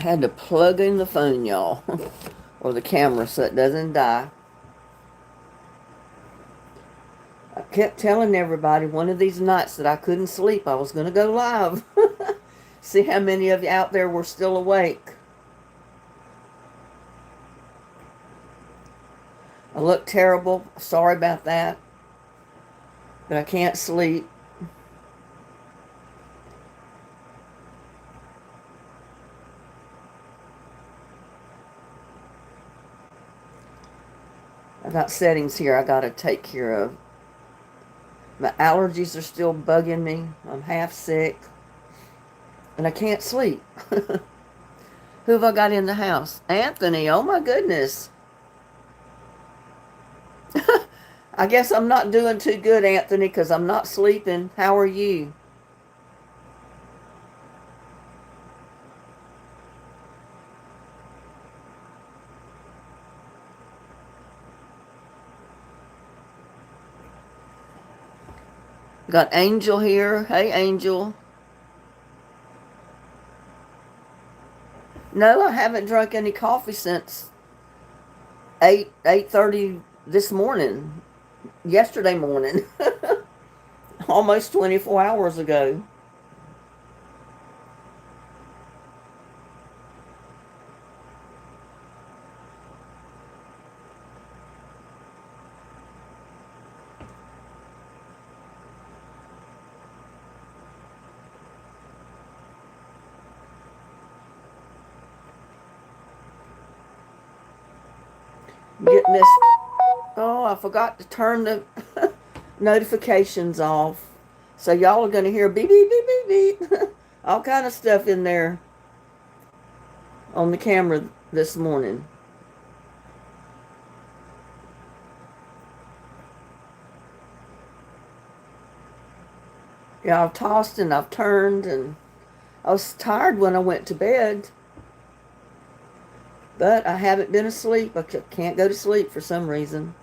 had to plug in the phone, y'all, or the camera so it doesn't die. I kept telling everybody one of these nights that I couldn't sleep, I was going to go live. See how many of you out there were still awake. I look terrible. Sorry about that. But I can't sleep. I got settings here I got to take care of. My allergies are still bugging me. I'm half sick. And I can't sleep. Who have I got in the house? Anthony. Oh my goodness. I guess I'm not doing too good, Anthony, because I'm not sleeping. How are you? Got Angel here. Hey, Angel. No, I haven't drunk any coffee since 8:30 this morning. Yesterday morning. Almost 24 hours ago. Get this. Oh, I forgot to turn the notifications off. So y'all are going to hear beep, beep, beep, beep, beep. All kind of stuff in there on the camera this morning. Yeah, I've tossed and I've turned, and I was tired when I went to bed. But I haven't been asleep. I can't go to sleep for some reason.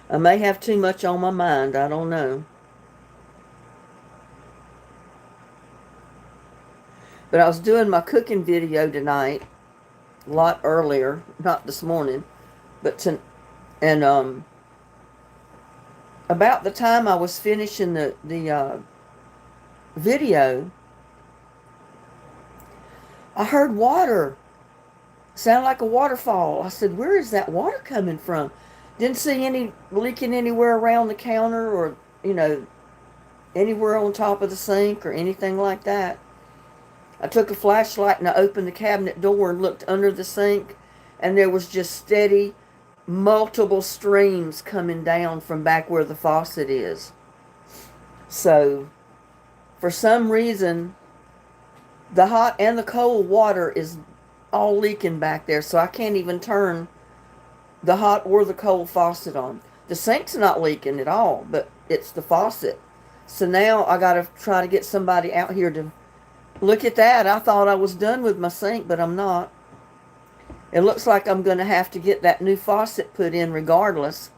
I may have too much on my mind. I don't know. But I was doing my cooking video tonight, a lot earlier, not this morning, but and about the time I was finishing the video, I heard water. Sounded like a waterfall. I said, "Where is that water coming from?" Didn't see any leaking anywhere around the counter or, anywhere on top of the sink or anything like that. I took a flashlight and I opened the cabinet door and looked under the sink, and there was just steady, multiple streams coming down from back where the faucet is. So, for some reason, the hot and the cold water is all leaking back there, so I can't even turn the hot or the cold faucet on. The sink's not leaking at all, but it's the faucet. So now I got to try to get somebody out here to look at that. I thought I was done with my sink, but I'm not. It looks like I'm going to have to get that new faucet put in regardless,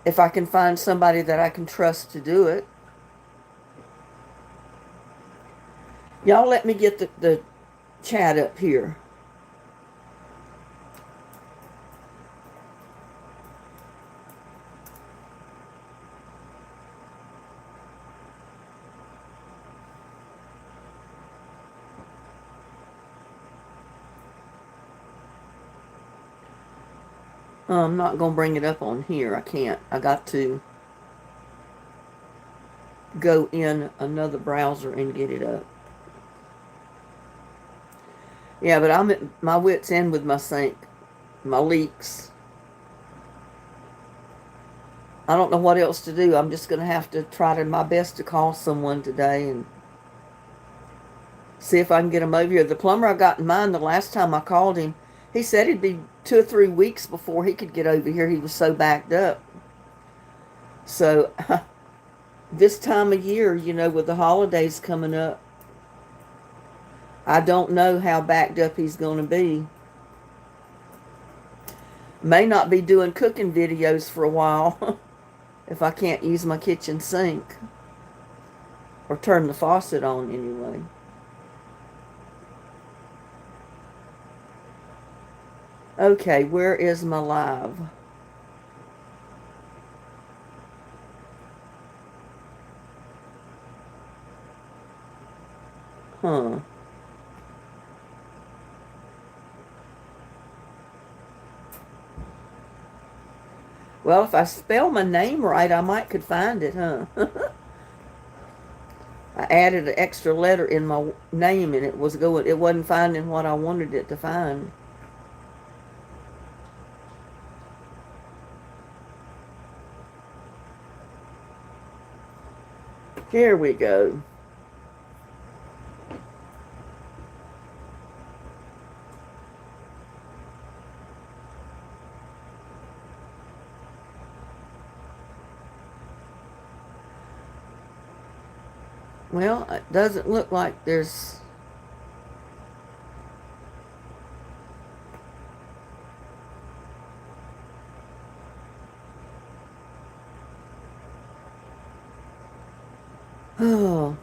if I can find somebody that I can trust to do it. Y'all let me get the chat up here. I'm not going to bring it up on here. I can't. I got to go in another browser and get it up. Yeah, but I'm at my wit's end with my sink. My leaks. I don't know what else to do. I'm just going to have to try my best to call someone today and see if I can get him over here. The plumber I got in mind the last time I called him, he said it'd be 2 or 3 weeks before he could get over here. He was so backed up. So, this time of year, with the holidays coming up, I don't know how backed up he's going to be. May not be doing cooking videos for a while if I can't use my kitchen sink. Or turn the faucet on anyway. Okay, where is my live? Huh. Well, if I spell my name right, I might could find it, huh? I added an extra letter in my name and it wasn't finding what I wanted it to find. Here we go. Well, it doesn't look like there's... Oh.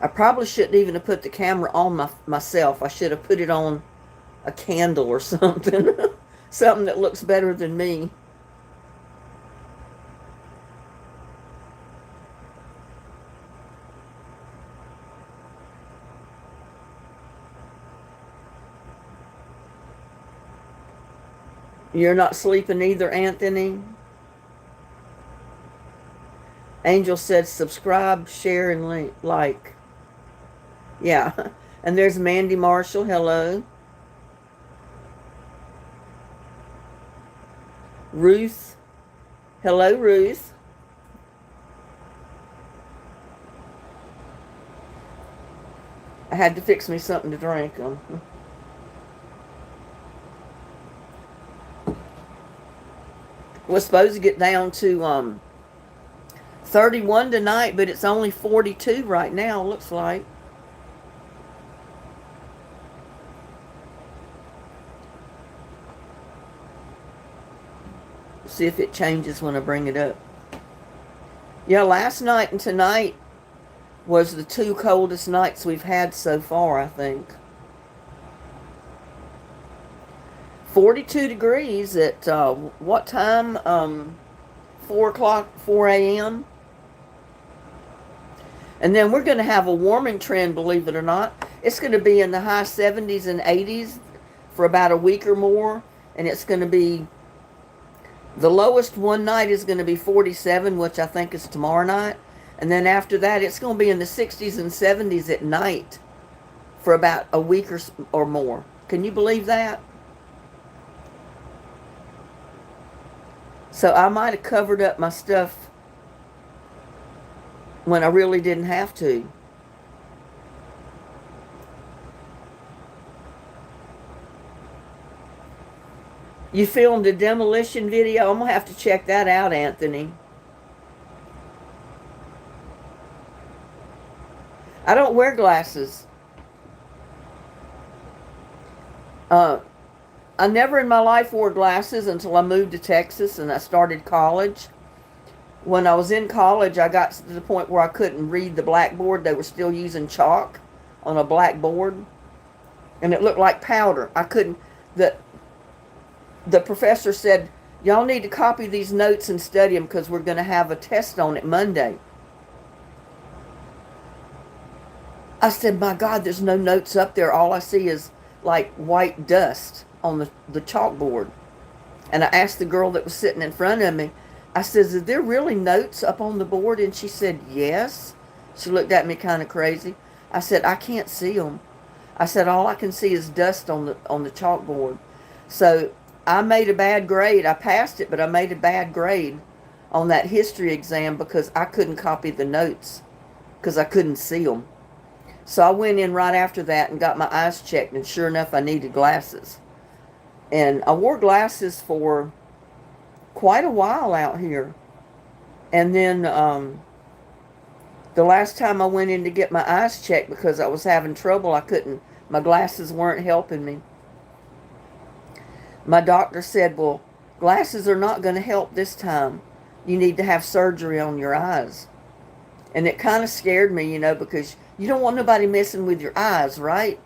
I probably shouldn't even have put the camera on myself. I should have put it on a candle or something. Something that looks better than me. You're not sleeping either, Anthony? Angel said subscribe, share, and like. Yeah. And there's Mandy Marshall. Hello. Ruth. Hello, Ruth. I had to fix me something to drink. We're supposed to get down to 31 tonight, but it's only 42 right now, looks like. See if it changes when I bring it up. Yeah, last night and tonight was the two coldest nights we've had so far, I think. 42 degrees at what time? 4 o'clock, 4 a.m. And then we're going to have a warming trend, believe it or not. It's going to be in the high 70s and 80s for about a week or more. And it's going to be, the lowest one night is going to be 47, which I think is tomorrow night. And then after that, it's going to be in the 60s and 70s at night for about a week or more. Can you believe that? So I might have covered up my stuff when I really didn't have to. You filmed a demolition video? I'm going to have to check that out, Anthony. I don't wear glasses. I never in my life wore glasses until I moved to Texas and I started college. When I was in college, I got to the point where I couldn't read the blackboard. They were still using chalk on a blackboard. And it looked like powder. I couldn't... The professor said, y'all need to copy these notes and study them because we're going to have a test on it Monday. I said, my God, there's no notes up there. All I see is like white dust on the chalkboard. And I asked the girl that was sitting in front of me, I says, is there really notes up on the board? And she said, yes. She looked at me kind of crazy. I said, I can't see them. I said, all I can see is dust on the chalkboard. So I made a bad grade. I passed it, but I made a bad grade on that history exam because I couldn't copy the notes because I couldn't see them. So I went in right after that and got my eyes checked, and sure enough, I needed glasses. And I wore glasses for quite a while out here. And then the last time I went in to get my eyes checked because I was having trouble, my glasses weren't helping me. My doctor said, well, glasses are not going to help this time. you need to have surgery on your eyes. And it kind of scared me, because you don't want nobody messing with your eyes, right?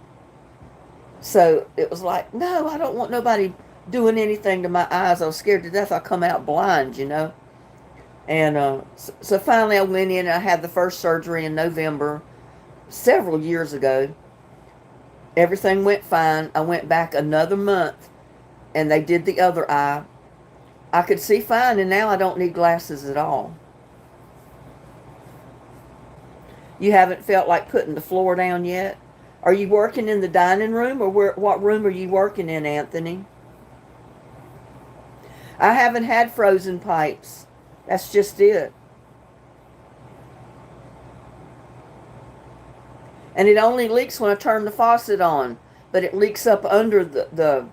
So it was like, no, I don't want nobody doing anything to my eyes. I was scared to death I'll come out blind. And so finally I went in and I had the first surgery in November several years ago. Everything went fine. I went back another month and they did the other eye. I could see fine and now I don't need glasses at all. You haven't felt like putting the floor down yet? Are you working in the dining room or what room are you working in, Anthony? I haven't had frozen pipes. That's just it. And it only leaks when I turn the faucet on, but it leaks up under the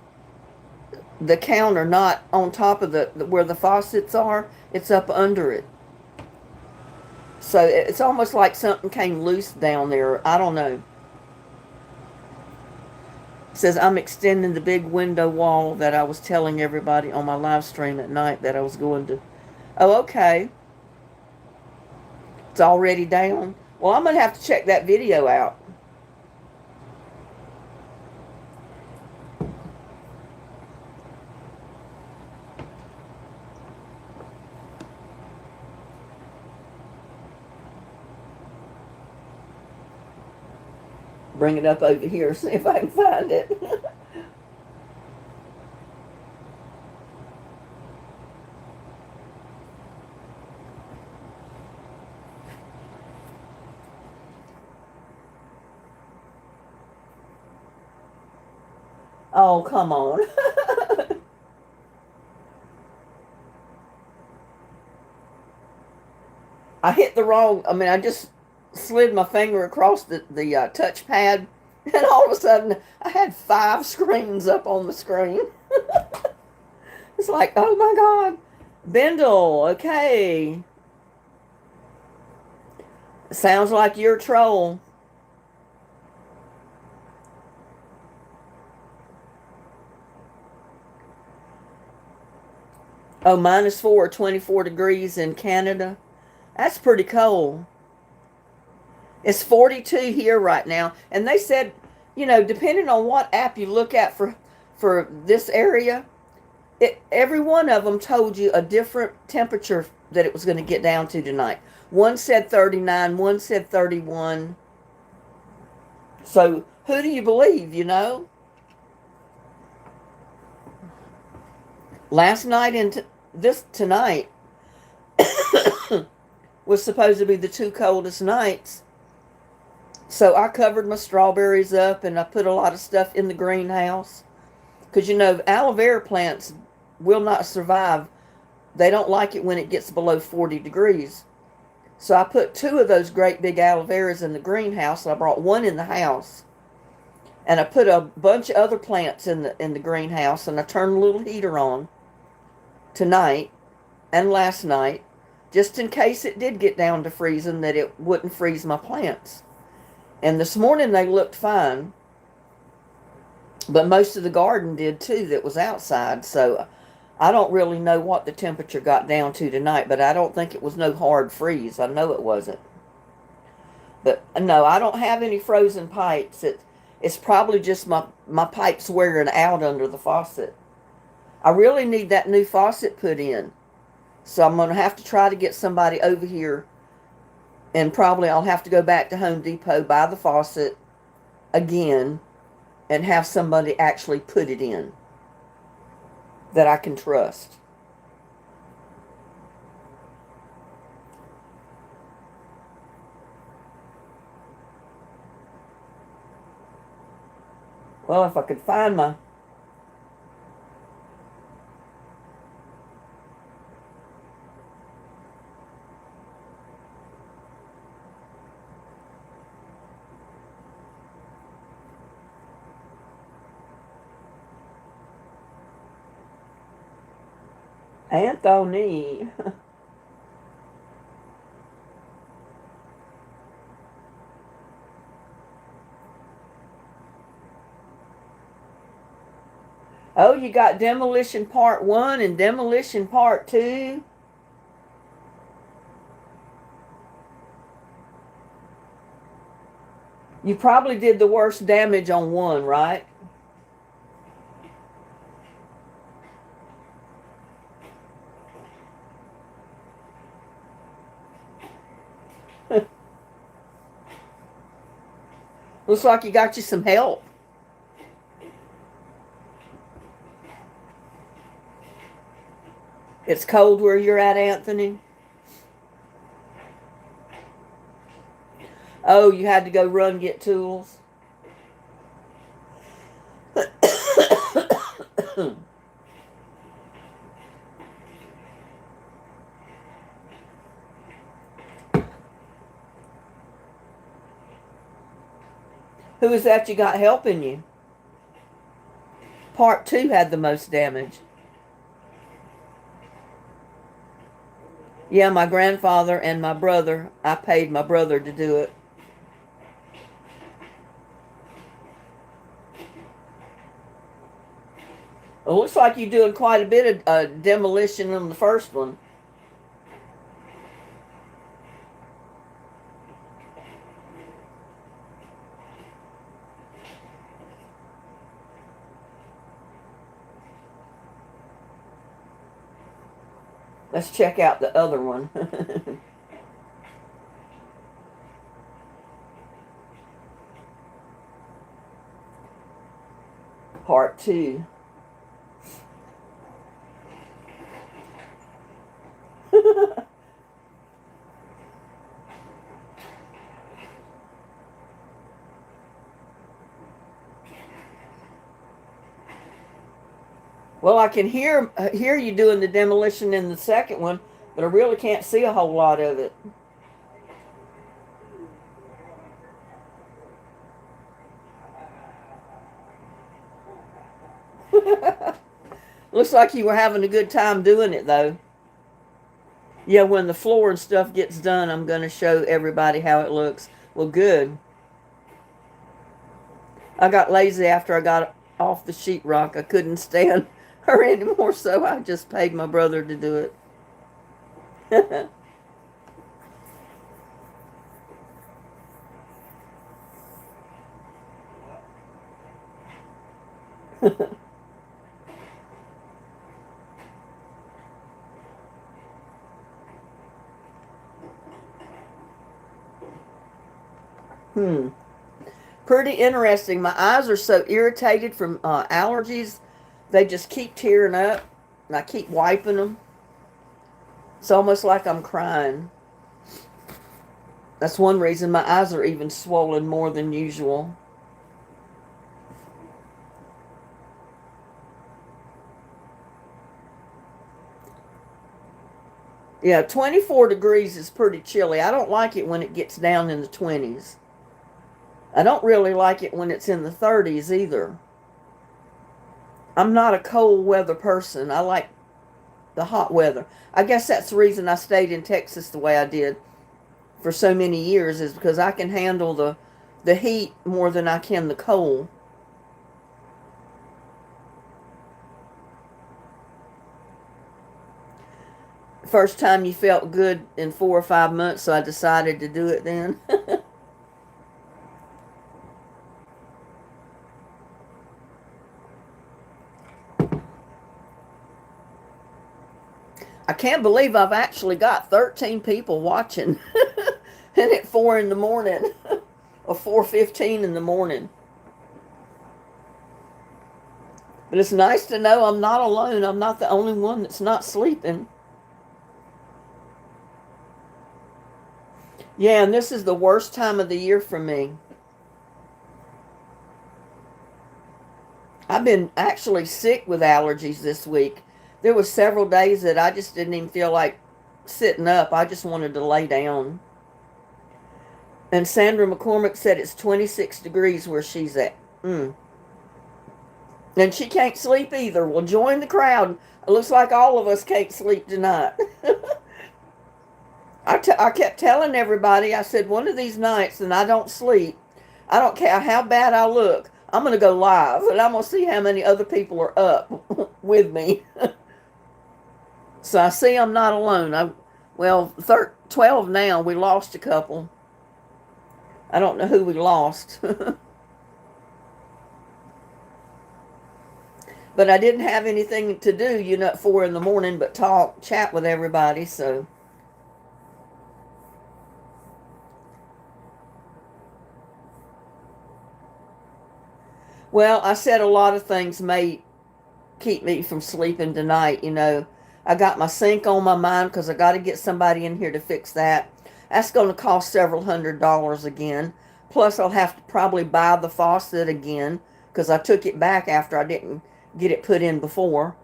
counter, not on top of the where the faucets are. It's up under it. So it's almost like something came loose down there. I don't know. It says I'm extending the big window wall that I was telling everybody on my live stream at night that I was going to. Oh, okay. It's already down. Well, I'm going to have to check that video out. Bring it up over here, see if I can find it. Oh, come on. I just slid my finger across the touchpad, and all of a sudden I had 5 screens up on the screen. It's like, oh my God. Bendel, okay. Sounds like you're a troll. Oh, -4, 24 degrees in Canada. That's pretty cold. It's 42 here right now. And they said, depending on what app you look at for this area, every one of them told you a different temperature that it was going to get down to tonight. One said 39, one said 31. So who do you believe? Last night and tonight was supposed to be the 2 coldest nights. So I covered my strawberries up and I put a lot of stuff in the greenhouse. Because, aloe vera plants will not survive. They don't like it when it gets below 40 degrees. So I put 2 of those great big aloe veras in the greenhouse, and I brought 1 in the house. And I put a bunch of other plants in the greenhouse, and I turned a little heater on tonight and last night, just in case it did get down to freezing, that it wouldn't freeze my plants. And this morning they looked fine, but most of the garden did too that was outside. So I don't really know what the temperature got down to tonight, but I don't think it was no hard freeze. I know it wasn't. But no, I don't have any frozen pipes. It's probably just my pipes wearing out under the faucet. I really need that new faucet put in. So I'm going to have to try to get somebody over here, and probably I'll have to go back to Home Depot, buy the faucet again, and have somebody actually put it in that I can trust. Well, if I could find my... Anthony. Oh, you got Demolition Part 1 and Demolition Part 2. You probably did the worst damage on one, right? Looks like you got you some help. It's cold where you're at, Anthony. Oh, you had to go run get tools. Who is that you got helping you? Part 2 had the most damage. Yeah, my grandfather and my brother. I paid my brother to do it. It looks like you're doing quite a bit of demolition on the first one. Let's check out the other one. Part 2. Well, I can hear you doing the demolition in the second one, but I really can't see a whole lot of it. Looks like you were having a good time doing it, though. Yeah, when the floor and stuff gets done, I'm going to show everybody how it looks. Well, good. I got lazy after I got off the sheetrock. I couldn't stand her anymore, so I just paid my brother to do it. Pretty interesting. My eyes are so irritated from allergies. They just keep tearing up, and I keep wiping them. It's almost like I'm crying. That's one reason my eyes are even swollen more than usual. Yeah, 24 degrees is pretty chilly. I don't like it when it gets down in the 20s. I don't really like it when it's in the 30s either. I'm not a cold weather person. I like the hot weather. I guess that's the reason I stayed in Texas the way I did for so many years, is because I can handle the heat more than I can the cold. First time you felt good in 4 or 5 months, so I decided to do it then. I can't believe I've actually got 13 people watching and at 4 in the morning or 4:15 in the morning. But it's nice to know I'm not alone. I'm not the only one that's not sleeping. Yeah, and this is the worst time of the year for me. I've been actually sick with allergies this week. There was several days that I just didn't even feel like sitting up. I just wanted to lay down. And Sandra McCormick said it's 26 degrees where she's at. And she can't sleep either. Well, join the crowd. It looks like all of us can't sleep tonight. I kept telling everybody, I said, one of these nights, and I don't sleep, I don't care how bad I look, I'm going to go live, and I'm going to see how many other people are up with me. So I see I'm not alone. 12 now. We lost a couple. I don't know who we lost. But I didn't have anything to do, at 4 in the morning but chat with everybody, so. Well, I said a lot of things may keep me from sleeping tonight, I got my sink on my mind because I got to get somebody in here to fix that. That's going to cost several $100s again. Plus, I'll have to probably buy the faucet again because I took it back after I didn't get it put in before.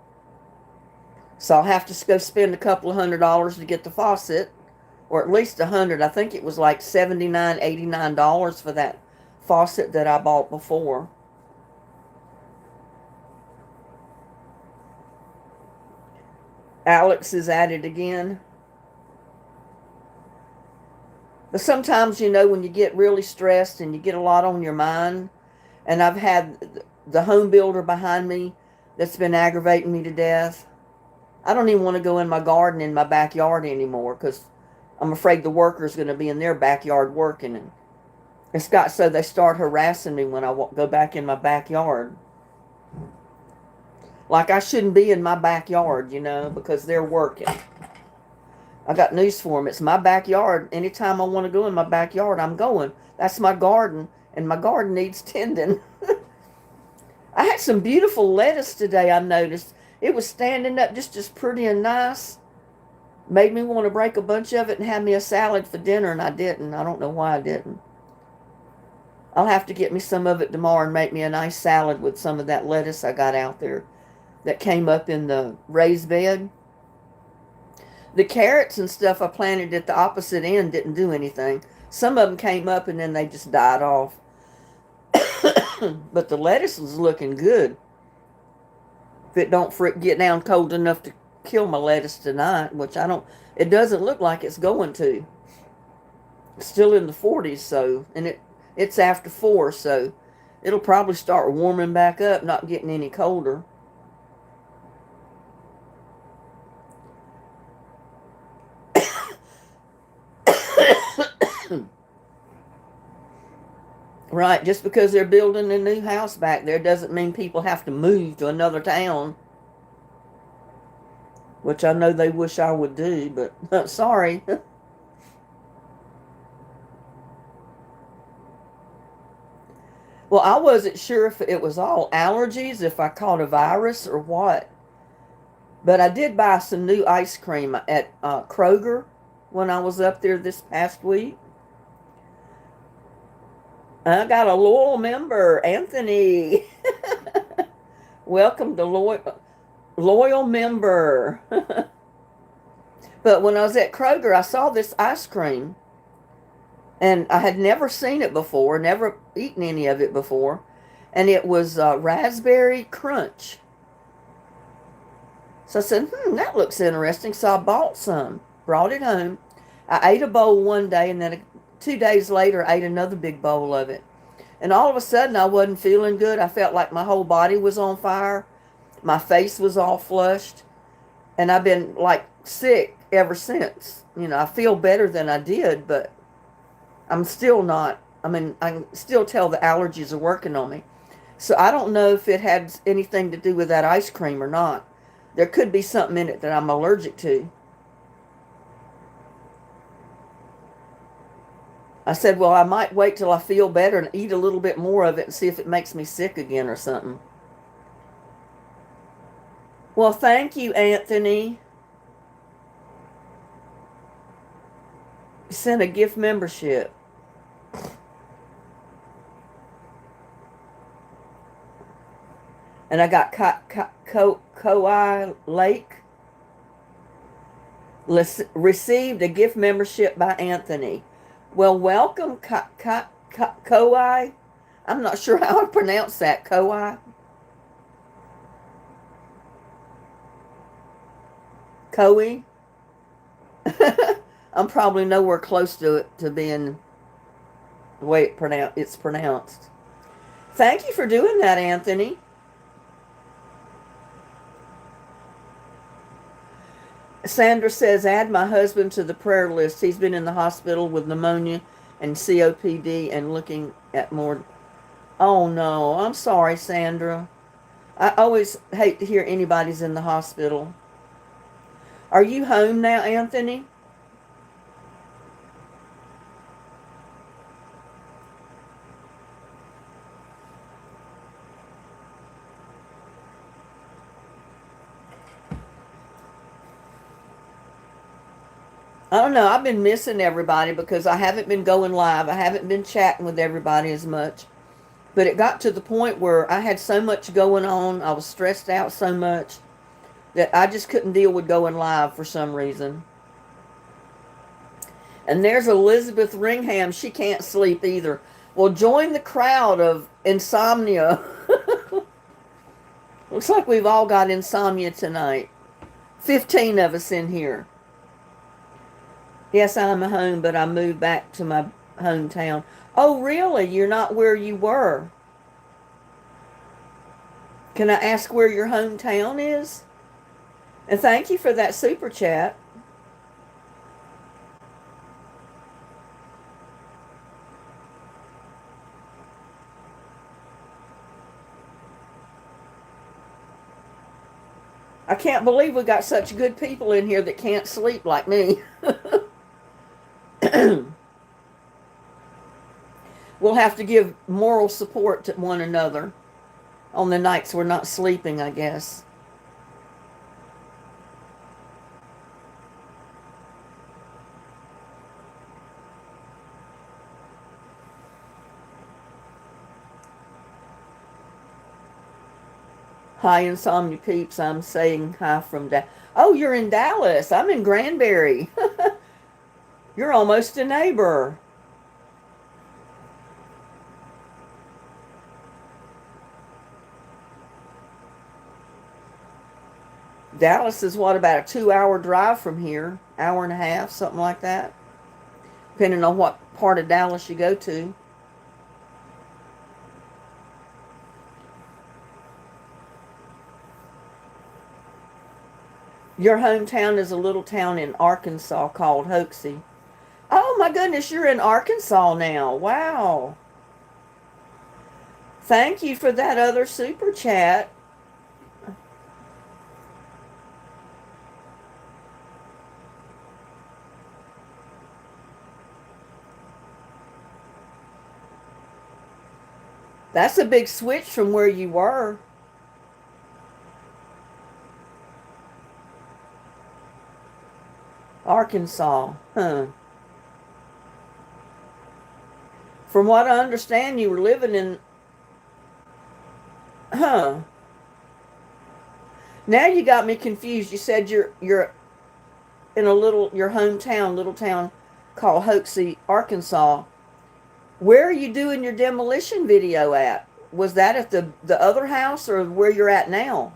So I'll have to go spend a couple of $100s to get the faucet, or at least 100. I think it was like $79, $89 for that faucet that I bought before. Alex is at it again. But sometimes, when you get really stressed and you get a lot on your mind, and I've had the home builder behind me that's been aggravating me to death. I don't even want to go in my garden in my backyard anymore because I'm afraid the worker's going to be in their backyard working. And it's got so they start harassing me when I go back in my backyard. Like I shouldn't be in my backyard, because they're working. I got news for them. It's my backyard. Anytime I want to go in my backyard, I'm going. That's my garden, and my garden needs tending. I had some beautiful lettuce today, I noticed. It was standing up just as pretty and nice. Made me want to break a bunch of it and have me a salad for dinner, and I didn't. I don't know why I didn't. I'll have to get me some of it tomorrow and make me a nice salad with some of that lettuce I got out there that came up in the raised bed. The carrots and stuff I planted at the opposite end didn't do anything. Some of them came up and then they just died off. But the lettuce was looking good. If it don't get down cold enough to kill my lettuce tonight, which it doesn't look like it's going to. It's still in the 40s, so, and it's after 4, so it'll probably start warming back up, not getting any colder. Right, just because they're building a new house back there doesn't mean people have to move to another town. Which I know they wish I would do, but sorry. Well, I wasn't sure if it was all allergies, if I caught a virus or what. But I did buy some new ice cream at Kroger when I was up there this past week. I got a loyal member, Anthony. Welcome to loyal member. But when I was at Kroger, I saw this ice cream. And I had never seen it before, never eaten any of it before. And it was raspberry crunch. So I said, that looks interesting. So I bought some, brought it home. I ate a bowl one day, and then 2 days later, I ate another big bowl of it. And all of a sudden, I wasn't feeling good. I felt like my whole body was on fire. My face was all flushed. And I've been, sick ever since. I feel better than I did, but I'm still not. I can still tell the allergies are working on me. So I don't know if it had anything to do with that ice cream or not. There could be something in it that I'm allergic to. I said, well, I might wait till I feel better and eat a little bit more of it and see if it makes me sick again or something. Well, thank you, Anthony. You sent a gift membership. And I got Kauai Lake. Received a gift membership by Anthony. Well, welcome, Kauai. I'm not sure how to pronounce that, Kauai. Kauai. I'm probably nowhere close to it to being the way it's pronounced. Thank you for doing that, Anthony. Sandra says, add my husband to the prayer list. He's been in the hospital with pneumonia and COPD and looking at more. Oh no, I'm sorry, Sandra. I always hate to hear anybody's in the hospital. Are you home now, Anthony? I don't know. I've been missing everybody because I haven't been going live. I haven't been chatting with everybody as much. But it got to the point where I had so much going on. I was stressed out so much that I just couldn't deal with going live for some reason. And there's Elizabeth Ringham. She can't sleep either. Well, join the crowd of insomnia. Looks like we've all got insomnia tonight. 15 of us in here. Yes, I'm home, but I moved back to my hometown. Oh, really? You're not where you were? Can I ask where your hometown is? And thank you for that super chat. I can't believe we got such good people in here that can't sleep like me. We'll have to give moral support to one another on the nights we're not sleeping, I guess. Hi, Insomnia peeps. I'm saying hi from Dallas. Oh, you're in Dallas. I'm in Granbury. You're almost a neighbor. Dallas is what, about a 2-hour drive from here? Hour and a half, something like that. Depending on what part of Dallas you go to. Your hometown is a little town in Arkansas called Hoaxie. Oh my goodness, you're in Arkansas now. Wow. Thank you for that other super chat. That's a big switch from where you were. Arkansas. Huh. From what I understand, you were living in. Huh. Now you got me confused. You said you're in a little town called Hoaxie, Arkansas. Where are you doing your demolition video at? Was that at the other house or where you're at now?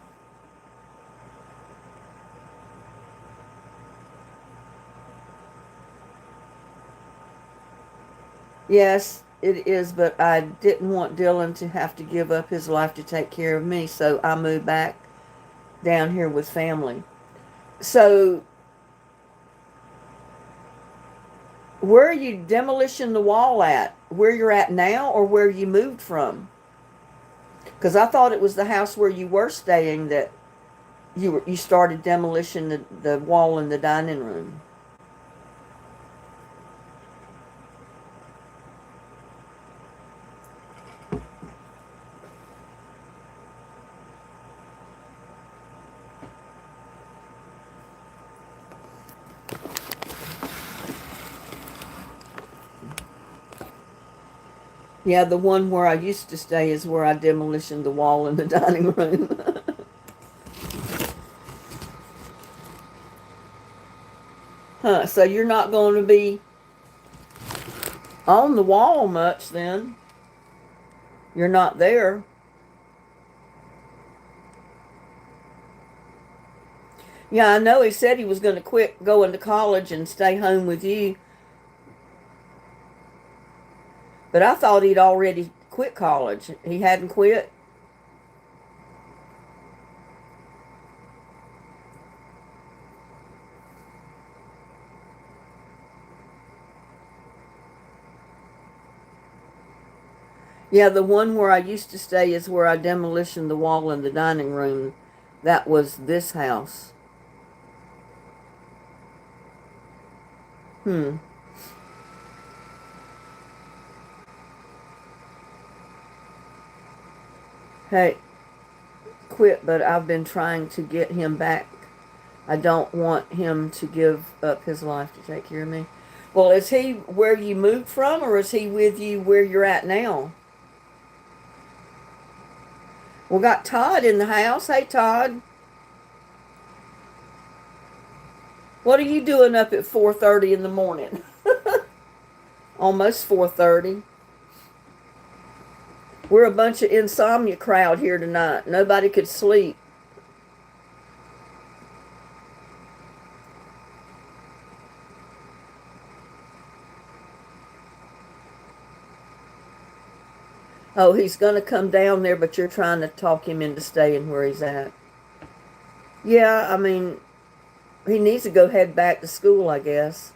Yes, it is, but I didn't want Dylan to have to give up his life to take care of me, so I moved back down here with family. So, where are you demolishing the wall at? Where you're at now or where you moved from? Because I thought it was the house where you were staying that you started demolishing the wall in the dining room. Yeah, the one where I used to stay is where I demolitioned the wall in the dining room. Huh, so you're not going to be on the wall much then. You're not there. Yeah, I know he said he was going to quit going to college and stay home with you. But I thought he'd already quit college. He hadn't quit. Yeah, the one where I used to stay is where I demolitioned the wall in the dining room. That was this house. Hmm. Hey, quit, but I've been trying to get him back. I don't want him to give up his life to take care of me. Well, is he where you moved from, or is he with you where you're at now? Well, got Todd in the house. Hey, Todd, what are you doing up at 4:30 in the morning? Almost 4:30. We're a bunch of insomnia crowd here tonight. Nobody could sleep. Oh, he's going to come down there, but you're trying to talk him into staying where he's at. Yeah, I mean, he needs to go head back to school, I guess.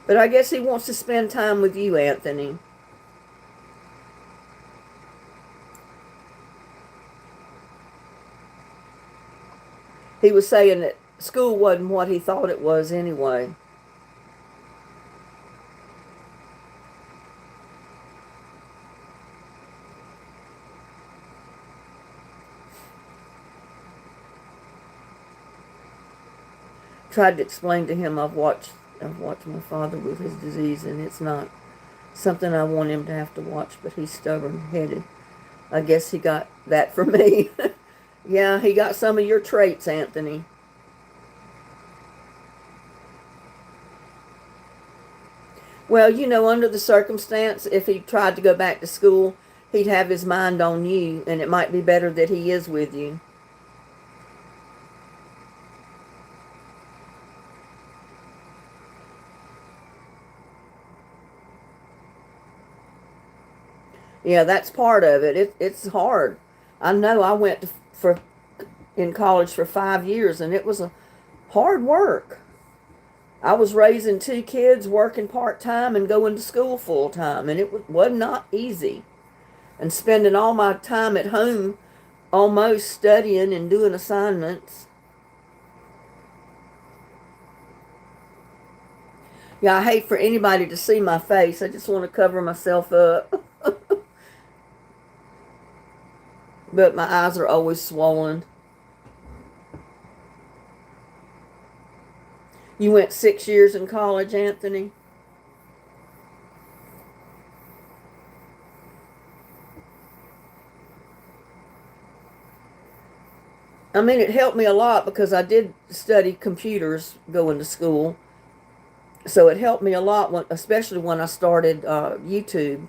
But I guess he wants to spend time with you, Anthony. He was saying that school wasn't what he thought it was anyway. Tried to explain to him I've watched my father with his disease, and it's not something I want him to have to watch, but he's stubborn headed. I guess he got that from me. Yeah, he got some of your traits, Anthony. Well, under the circumstance, if he tried to go back to school, he'd have his mind on you, and it might be better that he is with you. Yeah, that's part of it. It's hard. I know I went for in college for 5 years, and it was a hard work. I was raising two kids, working part time, and going to school full time, and was not easy. And spending all my time at home, almost studying and doing assignments. Yeah, I hate for anybody to see my face. I just want to cover myself up. But my eyes are always swollen. You went 6 years in college, Anthony? I mean, it helped me a lot because I did study computers going to school. So it helped me a lot, especially when I started YouTube.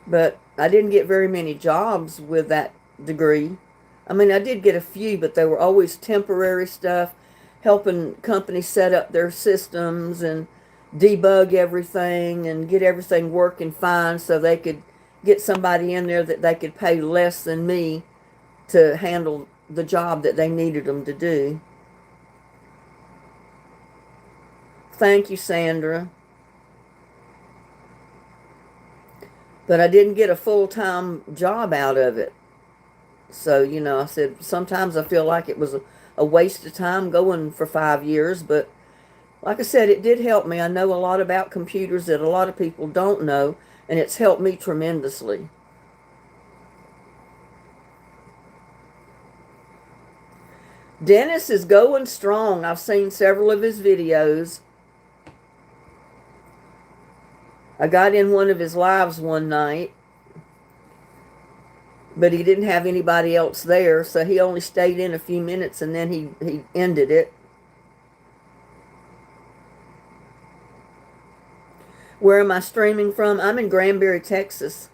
But I didn't get very many jobs with that degree. I mean, I did get a few, but they were always temporary stuff, helping companies set up their systems and debug everything and get everything working fine so they could get somebody in there that they could pay less than me to handle the job that they needed them to do. Thank you, Sandra. But I didn't get a full-time job out of it. So, I said sometimes I feel like it was a waste of time going for 5 years. But like I said, it did help me. I know a lot about computers that a lot of people don't know, and it's helped me tremendously. Dennis is going strong. I've seen several of his videos. I got in one of his lives one night, but he didn't have anybody else there, so he only stayed in a few minutes and then he ended it. Where am I streaming from? I'm in Granbury, Texas.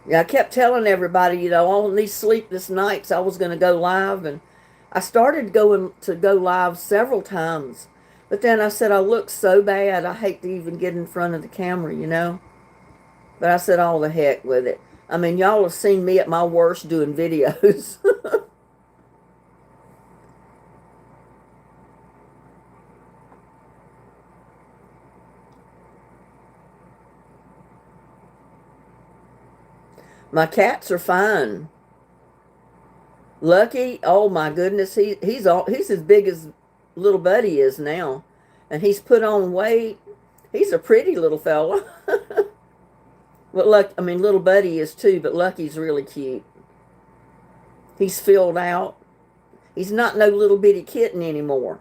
Yeah, I kept telling everybody, all these sleepless nights I was going to go live, and I started go live several times But then I said, I look so bad, I hate to even get in front of the camera, you know? But I said, all the heck with it. I mean, y'all have seen me at my worst doing videos. My cats are fine. Lucky, oh my goodness, he's as big as little Buddy is now. And he's put on weight. He's a pretty little fella. But little Buddy is too, but Lucky's really cute. He's filled out. He's not no little bitty kitten anymore.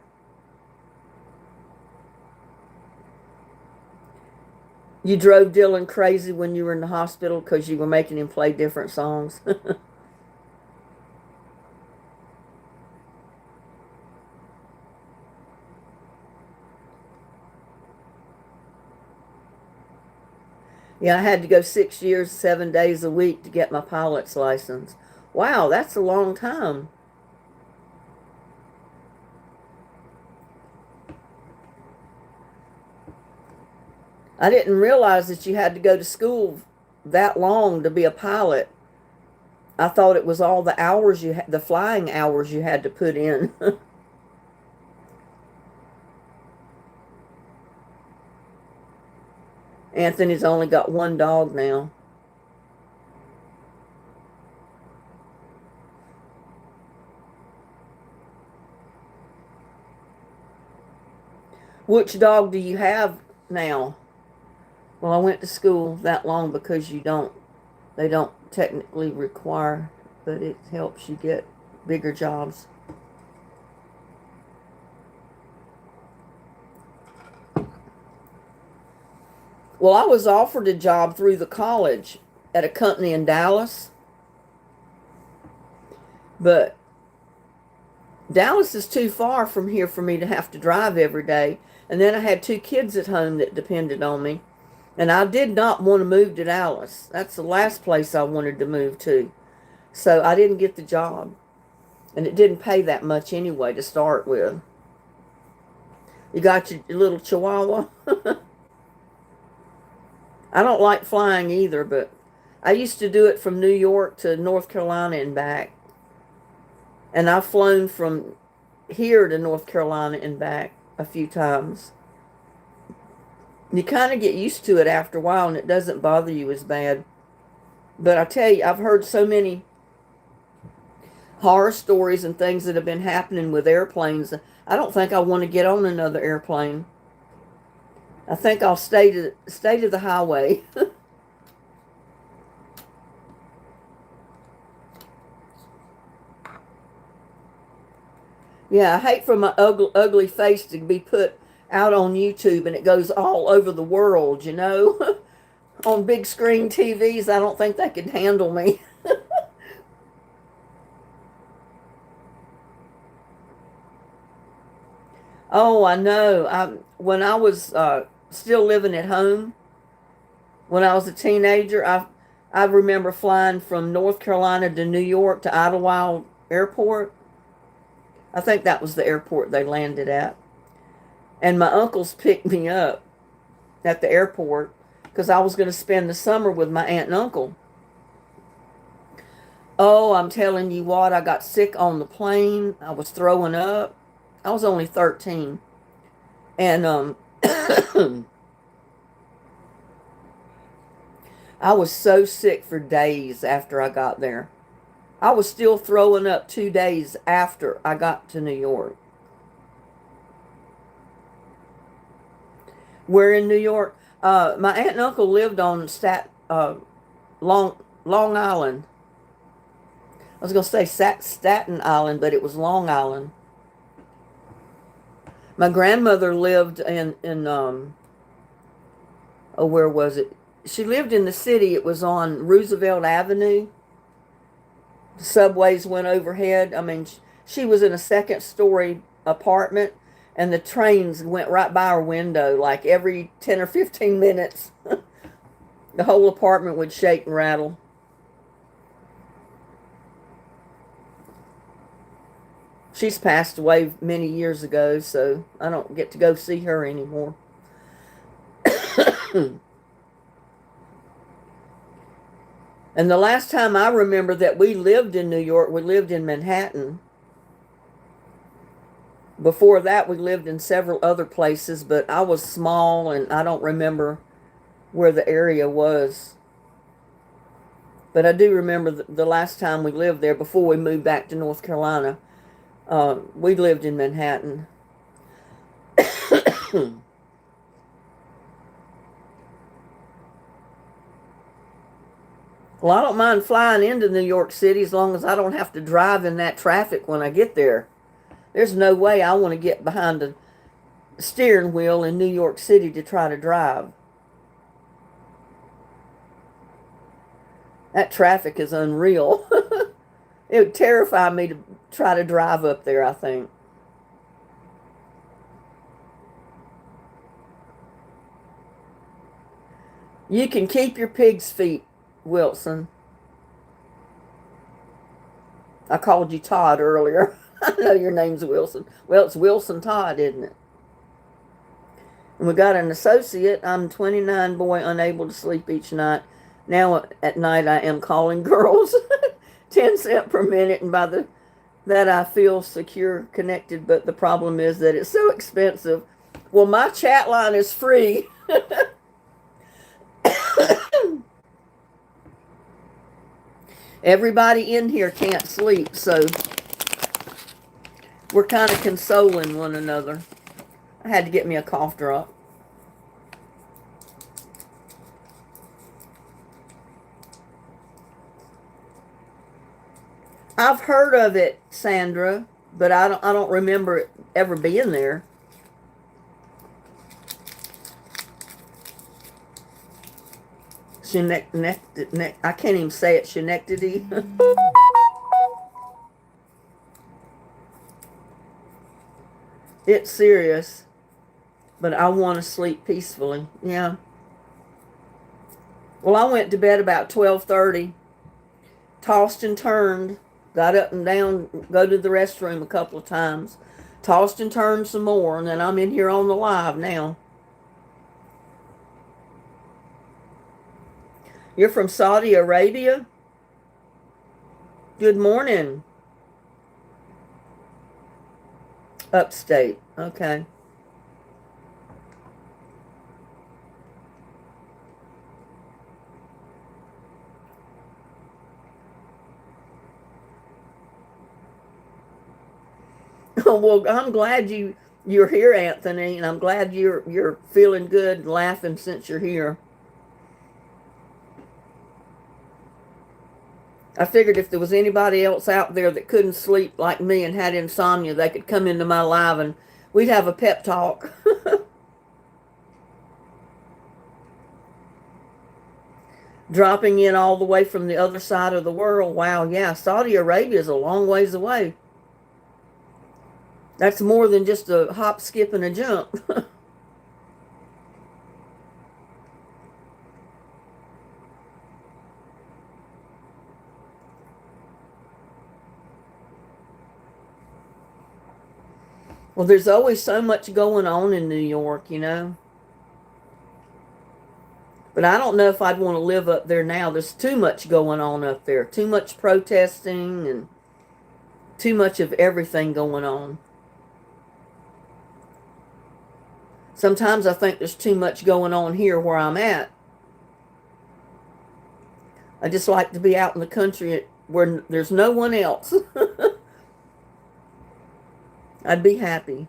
You drove Dylan crazy when you were in the hospital because you were making him play different songs. Yeah, I had to go 6 years, 7 days a week to get my pilot's license. Wow, that's a long time. I didn't realize that you had to go to school that long to be a pilot. I thought it was all the hours the flying hours you had to put in. Anthony's only got one dog now. Which dog do you have now? Well, I went to school that long because they don't technically require, but it helps you get bigger jobs. Well, I was offered a job through the college at a company in Dallas, but Dallas is too far from here for me to have to drive every day. And then I had 2 kids at home that depended on me. And I did not want to move to Dallas. That's the last place I wanted to move to. So I didn't get the job. And it didn't pay that much anyway to start with. You got your little chihuahua? I don't like flying either, but I used to do it from New York to North Carolina and back. And I've flown from here to North Carolina and back a few times. You kind of get used to it after a while and it doesn't bother you as bad. But I tell you, I've heard so many horror stories and things that have been happening with airplanes. I don't think I want to get on another airplane. I think I'll stay to the highway. Yeah, I hate for my ugly face to be put out on YouTube and it goes all over the world, you know. On big screen TVs, I don't think they could handle me. Oh, I know. When I was still living at home, when I was a teenager, I remember flying from North Carolina to New York to Idlewild Airport. I think that was the airport they landed at. And my uncles picked me up at the airport because I was going to spend the summer with my aunt and uncle. Oh, I'm telling you what, I got sick on the plane. I was throwing up. I was only 13. And I was so sick for days after I got there. I was still throwing up 2 days after I got to New York. Where in New York? My aunt and uncle lived on Long Island. I was going to say Staten Island, but it was Long Island. My grandmother lived where was it? She lived in the city. It was on Roosevelt Avenue. The subways went overhead. I mean, she was in a second-story apartment, and the trains went right by her window like every 10 or 15 minutes. The whole apartment would shake and rattle. She's passed away many years ago, so I don't get to go see her anymore. And the last time I remember that we lived in New York, we lived in Manhattan. Before that, we lived in several other places, but I was small and I don't remember where the area was. But I do remember the last time we lived there before we moved back to North Carolina. We lived in Manhattan. Well, I don't mind flying into New York City as long as I don't have to drive in that traffic when I get there. There's no way I want to get behind a steering wheel in New York City to try to drive. That traffic is unreal. It would terrify me to try to drive up there, I think. You can keep your pig's feet, Wilson. I called you Todd earlier. I know your name's Wilson. Well, it's Wilson Todd, isn't it? And we got an associate. I'm 29, boy, unable to sleep each night. Now at night I am calling girls. 10 cents per minute, and that I feel secure, connected, but the problem is that it's so expensive. Well, my chat line is free. Everybody in here can't sleep, so we're kind of consoling one another. I had to get me a cough drop. I've heard of it, Sandra, but I don't remember it ever being there. I can't even say it. Schenectady. It's serious, but I want to sleep peacefully. Yeah. Well, I went to bed about 12:30, tossed and turned, got up and down, go to the restroom a couple of times, tossed and turned some more, and then I'm in here on the live now. You're from Saudi Arabia? Good morning. Upstate. Okay. Well, I'm glad you're here, Anthony, and I'm glad you're feeling good and laughing since you're here. I figured if there was anybody else out there that couldn't sleep like me and had insomnia, they could come into my live and we'd have a pep talk. Dropping in all the way from the other side of the world. Wow, yeah, Saudi Arabia is a long ways away. That's more than just a hop, skip, and a jump. Well, there's always so much going on in New York, you know. But I don't know if I'd want to live up there now. There's too much going on up there. Too much protesting and too much of everything going on. Sometimes I think there's too much going on here where I'm at. I just like to be out in the country where there's no one else. I'd be happy.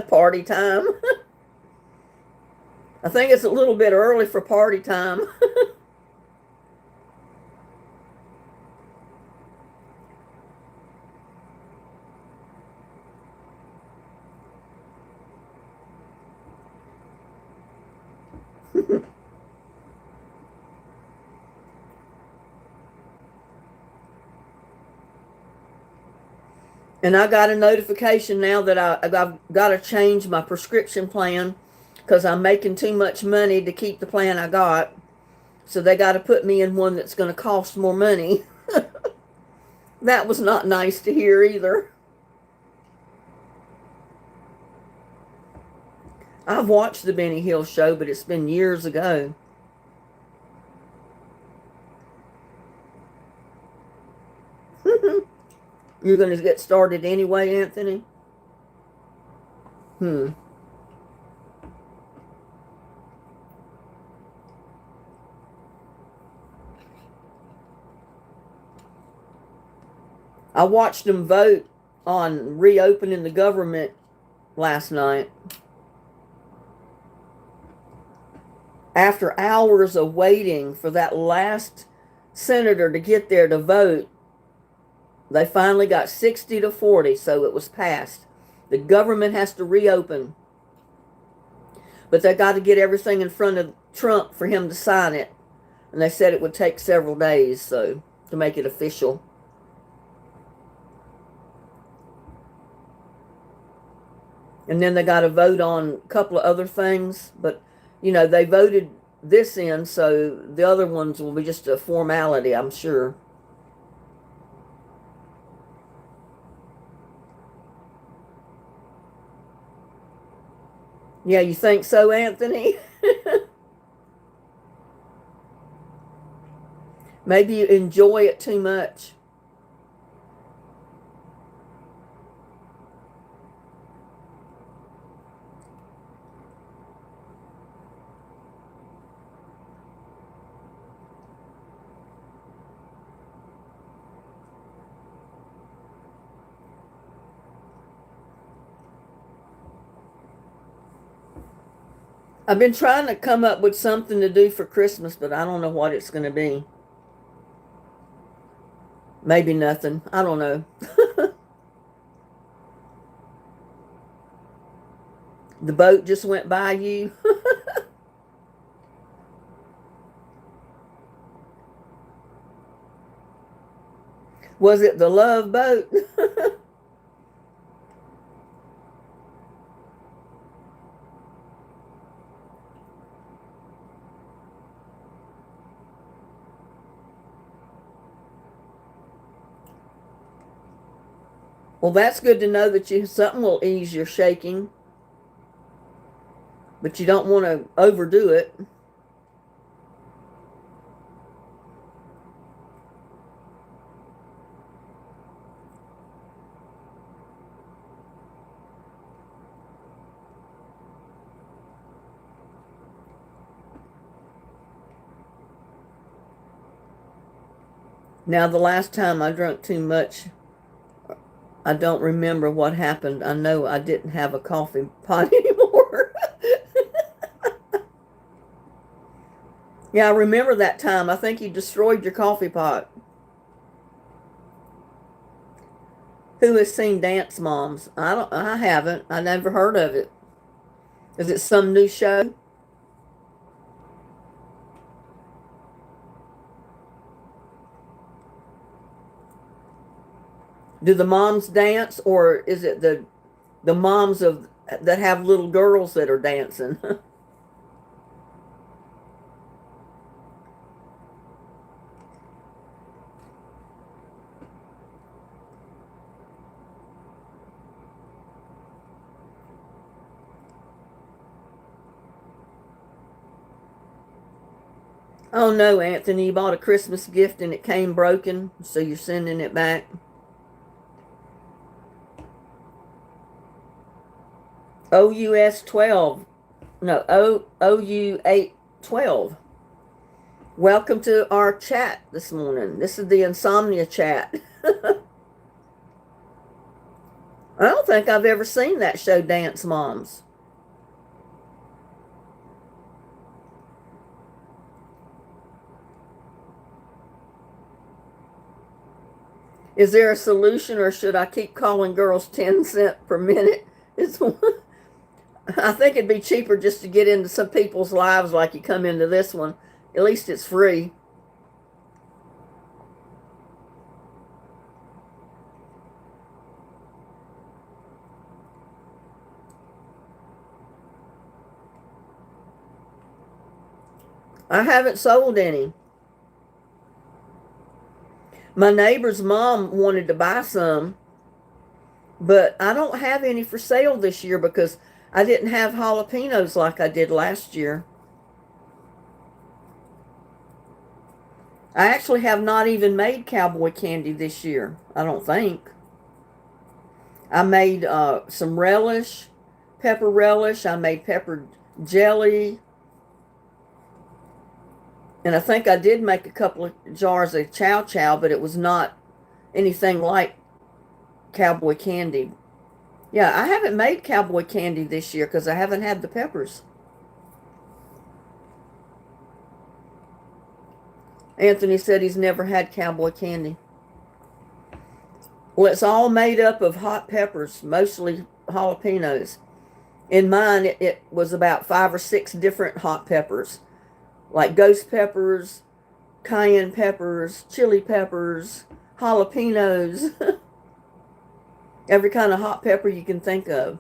Party time. I think it's a little bit early for party time. And I got a notification now that I've got to change my prescription plan because I'm making too much money to keep the plan I got. So they got to put me in one that's going to cost more money. That was not nice to hear either. I've watched the Benny Hill show, but it's been years ago. You're going to get started anyway, Anthony? I watched them vote on reopening the government last night. After hours of waiting for that last senator to get there to vote, they finally got 60 to 40, so it was passed. The government has to reopen. But they got to get everything in front of Trump for him to sign it. And they said it would take several days, so to make it official. And then they got to vote on a couple of other things. But, you know, they voted this in, so the other ones will be just a formality, I'm sure. Yeah, you think so, Anthony? Maybe you enjoy it too much. I've been trying to come up with something to do for Christmas, but I don't know what it's going to be. Maybe nothing. I don't know. The boat just went by you. Was it the love boat? Well, that's good to know that something will ease your shaking, but you don't want to overdo it. Now, the last time I drank too much, I don't remember what happened. I know I didn't have a coffee pot anymore. Yeah, I remember that time. I think you destroyed your coffee pot. Who has seen Dance Moms? I haven't. I never heard of it. Is it some new show? Do the moms dance, or is it the moms of that have little girls that are dancing? Oh no, Anthony, you bought a Christmas gift and it came broken, so you're sending it back. OUS 12. No, OU 812. Welcome to our chat this morning. This is the insomnia chat. I don't think I've ever seen that show, Dance Moms. Is there a solution, or should I keep calling girls 10 cents per minute? I think it'd be cheaper just to get into some people's lives like you come into this one. At least it's free. I haven't sold any. My neighbor's mom wanted to buy some, but I don't have any for sale this year because I didn't have jalapenos like I did last year. I actually have not even made cowboy candy this year, I don't think. I made some relish, pepper relish. I made pepper jelly. And I think I did make a couple of jars of chow chow, but it was not anything like cowboy candy. Yeah, I haven't made cowboy candy this year because I haven't had the peppers. Anthony said he's never had cowboy candy. Well, it's all made up of hot peppers, mostly jalapenos. In mine, it was about 5 or 6 different hot peppers, like ghost peppers, cayenne peppers, chili peppers, jalapenos, every kind of hot pepper you can think of.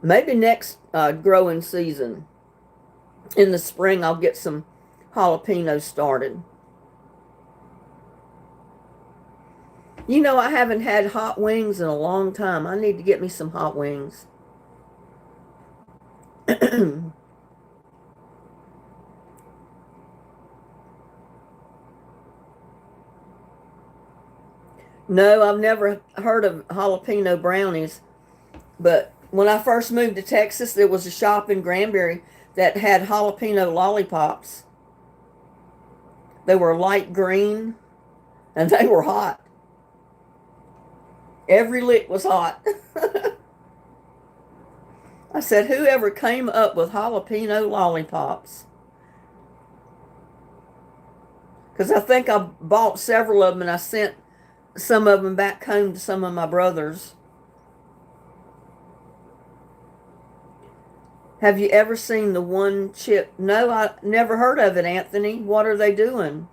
Maybe next growing season in the spring, I'll get some jalapenos started. You know, I haven't had hot wings in a long time. I need to get me some hot wings. No, I've never heard of jalapeno brownies, but when I first moved to Texas, there was a shop in Granbury that had jalapeno lollipops. They were light green and they were hot. Every lick was hot. I said, whoever came up with jalapeno lollipops? Because I think I bought several of them and I sent some of them back home to some of my brothers. Have you ever seen the one chip? No, I never heard of it, Anthony. What are they doing?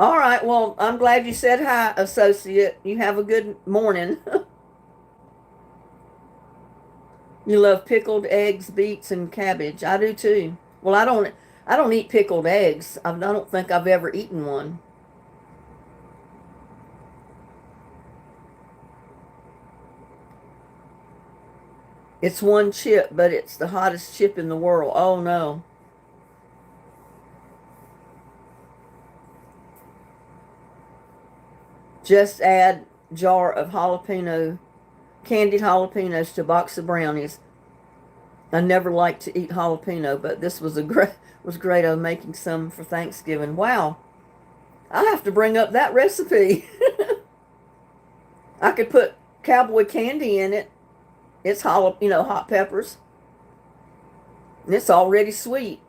All right, well, I'm glad you said hi, associate. You have a good morning. You love pickled eggs, beets, and cabbage. I do too. Well, I don't eat pickled eggs. I don't think I've ever eaten one. It's one chip, but it's the hottest chip in the world. Oh no. Just add jar of candied jalapenos to box of brownies. I never liked to eat jalapeno, but this was great. I was making some for Thanksgiving. Wow. I have to bring up that recipe. I could put cowboy candy in it. It's hot peppers. And it's already sweet.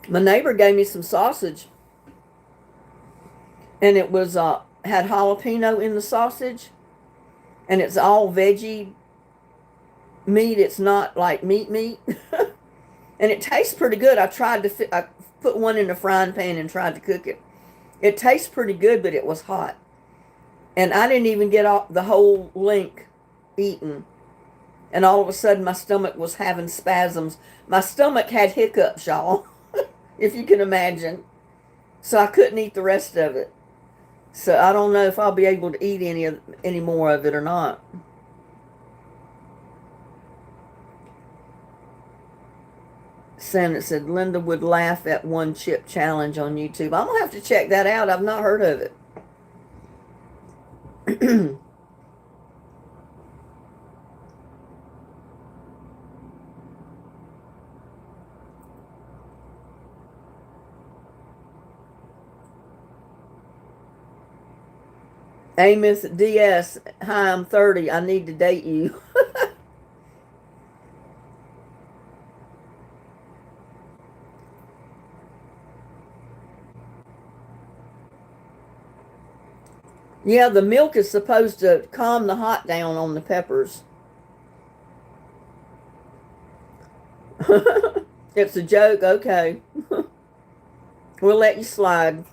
My neighbor gave me some sausage, and it was had jalapeno in the sausage, and it's all veggie meat. It's not like meat, and it tastes pretty good. I put one in a frying pan and tried to cook it. It tastes pretty good, but it was hot, and I didn't even get all, the whole link eaten. And all of a sudden, my stomach was having spasms. My stomach had hiccups, y'all, if you can imagine. So I couldn't eat the rest of it. So I don't know if I'll be able to eat any more of it or not. Sandra said Linda would laugh at one chip challenge on YouTube. I'm gonna have to check that out. I've not heard of it. Amos DS, hi, I'm 30. I need to date you. Yeah, the milk is supposed to calm the hot down on the peppers. It's a joke. Okay. We'll let you slide.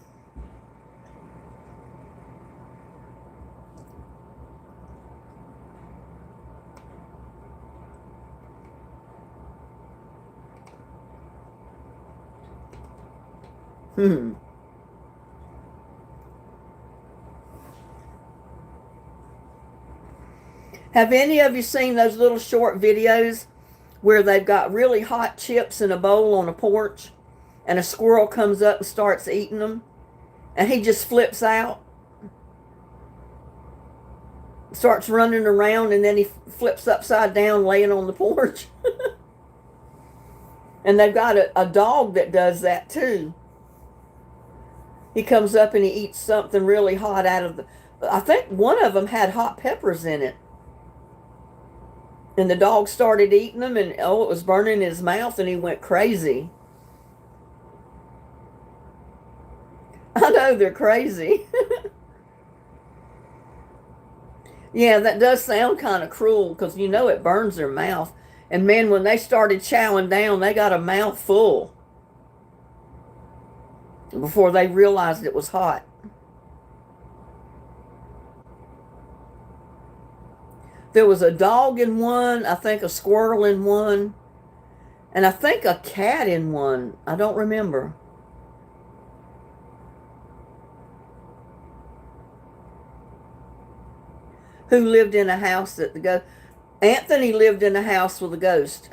Hmm. Have any of you seen those little short videos where they've got really hot chips in a bowl on a porch and a squirrel comes up and starts eating them and he just flips out, starts running around, and then he flips upside down laying on the porch? And they've got a dog that does that too. He comes up and he eats something really hot out of the. I think one of them had hot peppers in it. And the dog started eating them, and oh, it was burning his mouth, and he went crazy. I know, they're crazy. Yeah, that does sound kind of cruel because you know it burns their mouth. And man, when they started chowing down, they got a mouthful before they realized it was hot. There was a dog in one, I think a squirrel in one, and I think a cat in one. I don't remember. Who lived in a house that the ghost? Anthony lived in a house with a ghost.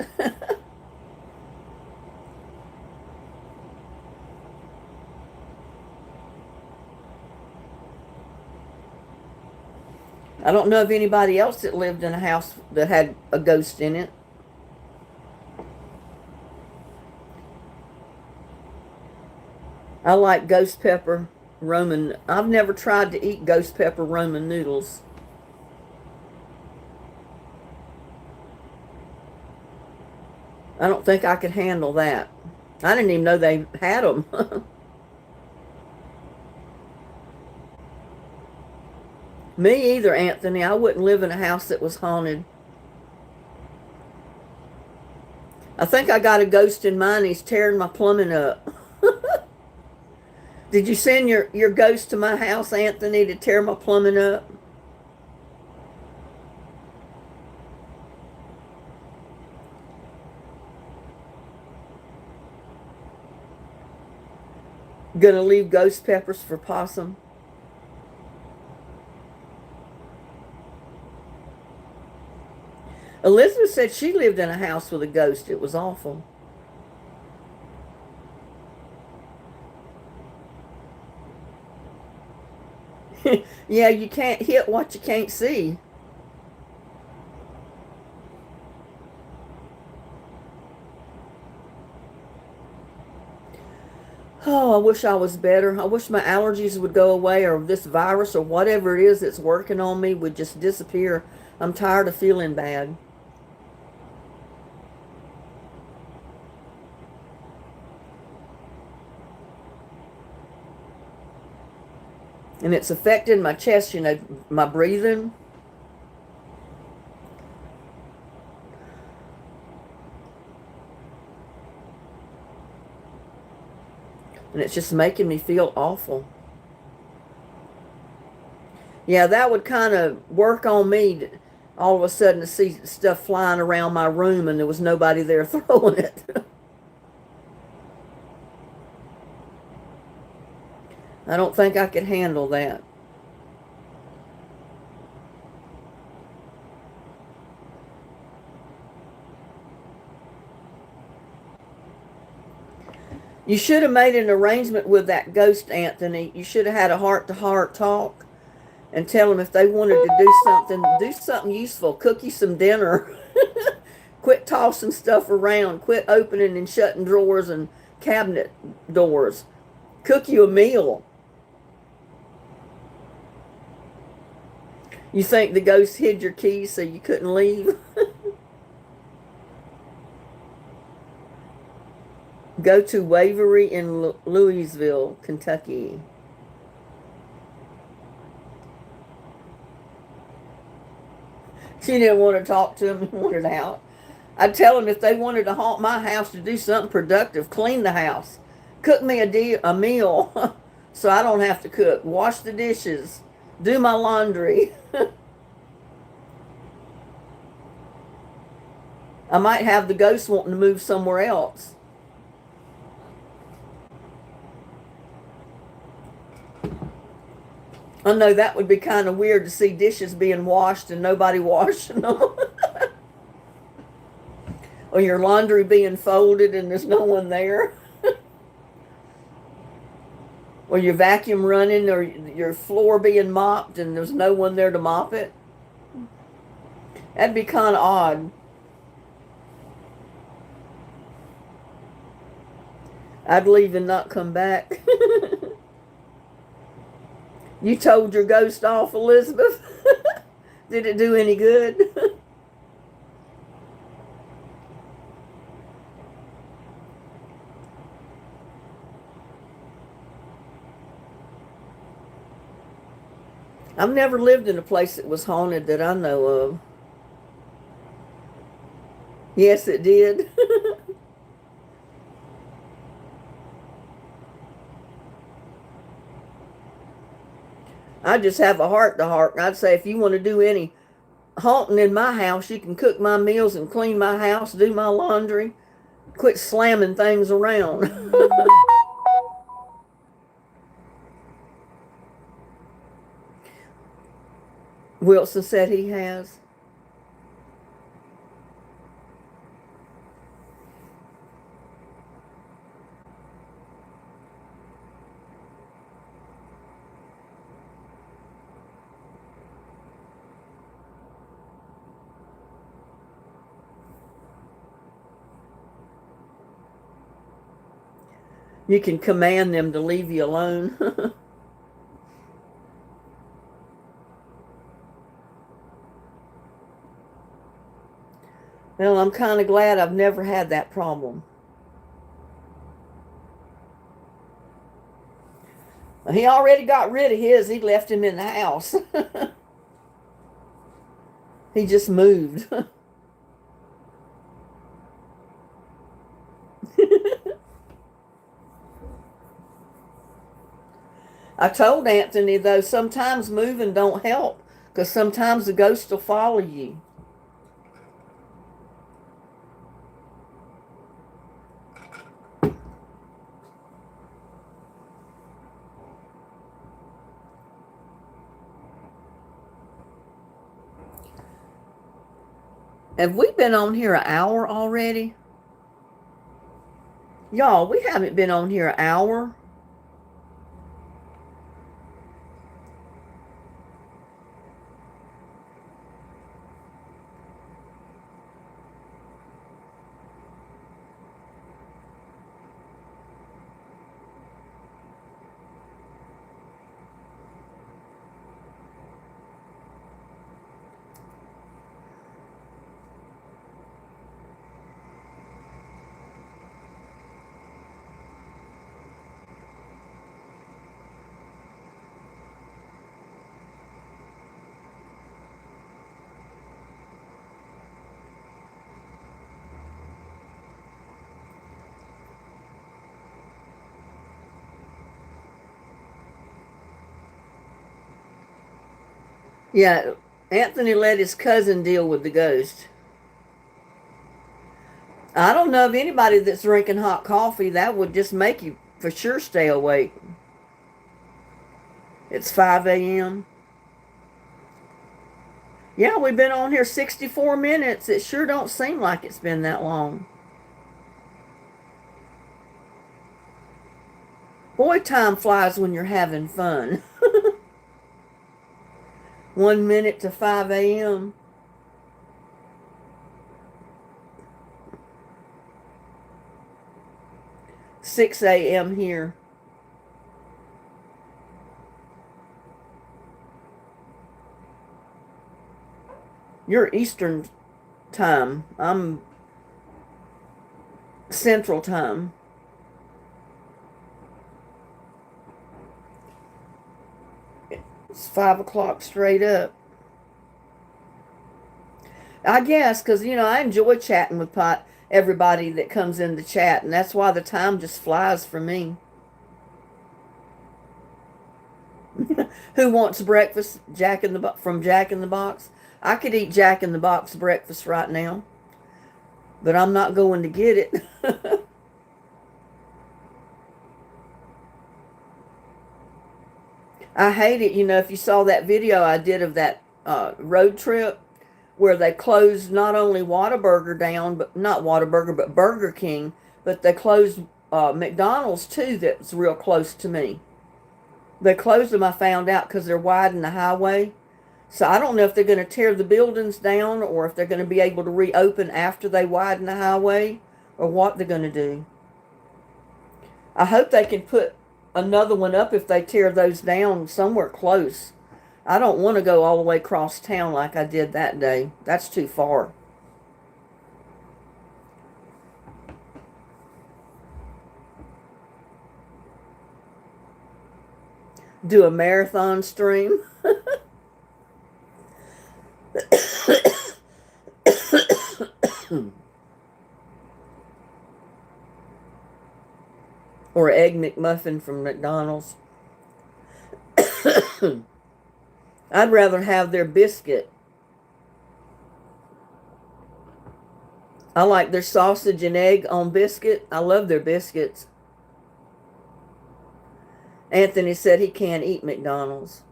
I don't know of anybody else that lived in a house that had a ghost in it. I like ghost pepper Roman. I've never tried to eat ghost pepper Roman noodles. I don't think I could handle that. I didn't even know they had them. Me either, Anthony. I wouldn't live in a house that was haunted. I think I got a ghost in mine. He's tearing my plumbing up. Did you send your ghost to my house, Anthony, to tear my plumbing up? Gonna leave ghost peppers for possum? Elizabeth said she lived in a house with a ghost. It was awful. Yeah, you can't hit what you can't see. Oh, I wish I was better. I wish my allergies would go away, or this virus or whatever it is that's working on me would just disappear. I'm tired of feeling bad. And it's affecting my chest, my breathing. And it's just making me feel awful. Yeah, that would kind of work on me all of a sudden to see stuff flying around my room and there was nobody there throwing it. I don't think I could handle that. You should have made an arrangement with that ghost, Anthony. You should have had a heart-to-heart talk and tell them if they wanted to do something useful. Cook you some dinner. Quit tossing stuff around. Quit opening and shutting drawers and cabinet doors. Cook you a meal. You think the ghost hid your keys so you couldn't leave? Go to Waverly in Louisville, Kentucky. She didn't want to talk to him and wanted out. I'd tell them if they wanted to haunt my house to do something productive, clean the house, cook me a meal so I don't have to cook, wash the dishes, do my laundry. I might have the ghost wanting to move somewhere else. I know that would be kind of weird to see dishes being washed and nobody washing them. Or your laundry being folded and there's no one there. Or your vacuum running or your floor being mopped and there's no one there to mop it. That'd be kind of odd. I'd leave and not come back. You told your ghost off, Elizabeth? Did it do any good? I've never lived in a place that was haunted that I know of. Yes, it did. I just have a heart to heart. And I'd say if you want to do any haunting in my house, you can cook my meals and clean my house, do my laundry. Quit slamming things around. Wilson said he has. You can command them to leave you alone. Well, I'm kind of glad I've never had that problem. He already got rid of his. He left him in the house. He just moved. I told Anthony, though, sometimes moving don't help because sometimes the ghost will follow you. Have we been on here an hour already? Y'all, we haven't been on here an hour. Yeah, Anthony let his cousin deal with the ghost. I don't know of anybody that's drinking hot coffee. That would just make you for sure stay awake. It's 5 a.m. Yeah, we've been on here 64 minutes. It sure don't seem like it's been that long. Boy, time flies when you're having fun. 1 minute to 5 a.m. 6 a.m. here. You're Eastern time. I'm Central time. It's 5 o'clock straight up. I guess because I enjoy chatting with everybody that comes in the chat, and that's why the time just flies for me. Who wants breakfast? From Jack in the Box. I could eat Jack in the Box breakfast right now, but I'm not going to get it. I hate it. If you saw that video I did of that road trip where they closed not only Whataburger down, but not Whataburger, but Burger King, but they closed McDonald's too. That was real close to me. They closed them, I found out, because they're widening the highway. So I don't know if they're going to tear the buildings down or if they're going to be able to reopen after they widen the highway or what they're going to do. I hope they can put another one up if they tear those down somewhere close. I don't want to go all the way across town like I did that day. That's too far. Do a marathon stream. Or Egg McMuffin from McDonald's. I'd rather have their biscuit. I like their sausage and egg on biscuit. I love their biscuits. Anthony said he can't eat McDonald's.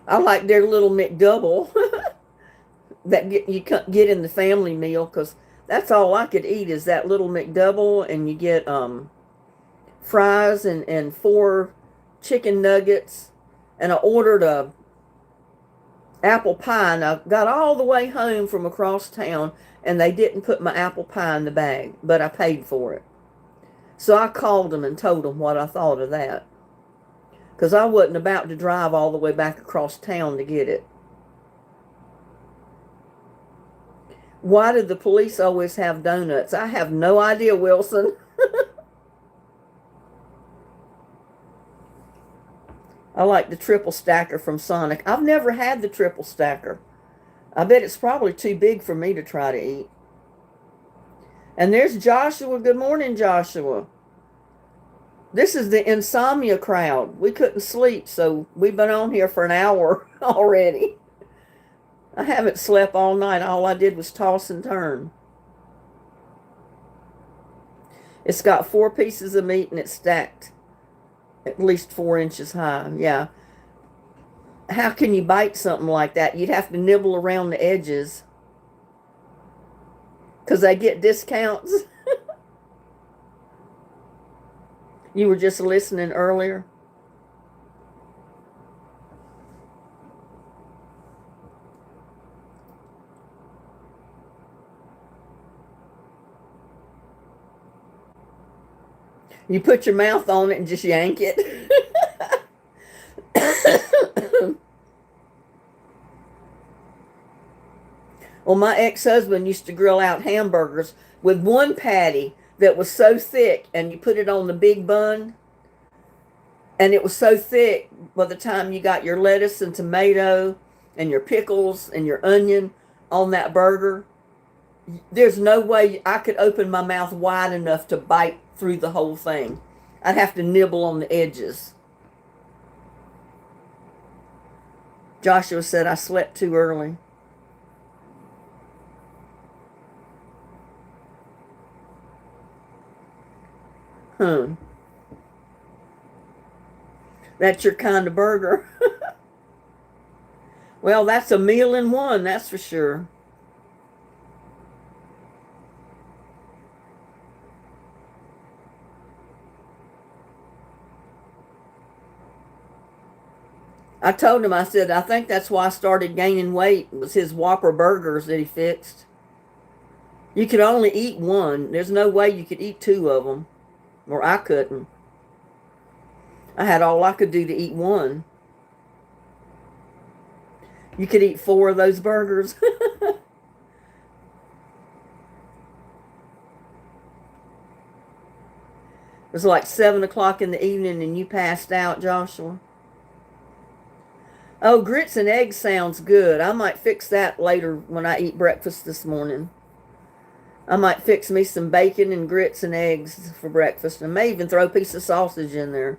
I like their little McDouble that you get in the family meal, because that's all I could eat is that little McDouble, and you get fries and 4 chicken nuggets, and I ordered a apple pie, and I got all the way home from across town, and they didn't put my apple pie in the bag, but I paid for it. So I called them and told them what I thought of that, because I wasn't about to drive all the way back across town to get it. Why did the police always have donuts? I have no idea, Wilson. I like the triple stacker from Sonic. I've never had the triple stacker. I bet it's probably too big for me to try to eat. And there's Joshua. Good morning, Joshua. This is the insomnia crowd. We couldn't sleep, so we've been on here for an hour already. I haven't slept all night. All I did was toss and turn. It's got 4 pieces of meat and it's stacked at least 4 inches high. Yeah. How can you bite something like that? You'd have to nibble around the edges, because they get discounts. You were just listening earlier. You put your mouth on it and just yank it. Well, my ex-husband used to grill out hamburgers with one patty that was so thick, and you put it on the big bun, and it was so thick by the time you got your lettuce and tomato and your pickles and your onion on that burger, there's no way I could open my mouth wide enough to bite through the whole thing. I'd have to nibble on the edges. Joshua said I slept too early. That's your kind of burger. Well, that's a meal in one, that's for sure. I told him, I said, I think that's why I started gaining weight, was his Whopper burgers that he fixed. You could only eat one. There's no way you could eat 2 of them. Or I couldn't. I had all I could do to eat one. You could eat 4 of those burgers. It was like 7 o'clock in the evening and you passed out, Joshua. Oh, grits and eggs sounds good. I might fix that later when I eat breakfast this morning. I might fix me some bacon and grits and eggs for breakfast, and may even throw a piece of sausage in there.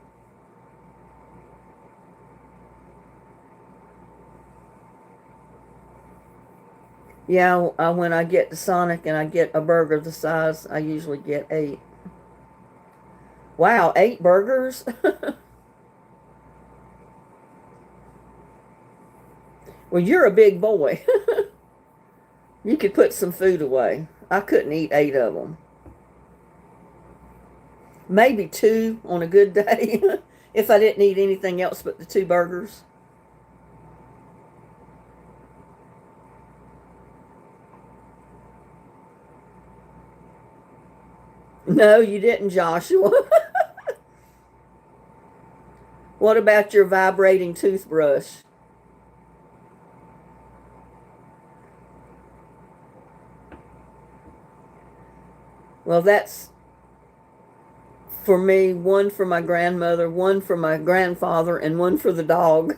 Yeah, when I get to Sonic and I get a burger the size, I usually get 8. Wow, 8 burgers? Well, you're a big boy. You could put some food away. I couldn't eat 8 of them. Maybe 2 on a good day if I didn't eat anything else but the 2 burgers. No, you didn't, Joshua. What about your vibrating toothbrush? Well, that's for me, one for my grandmother, one for my grandfather, and one for the dog.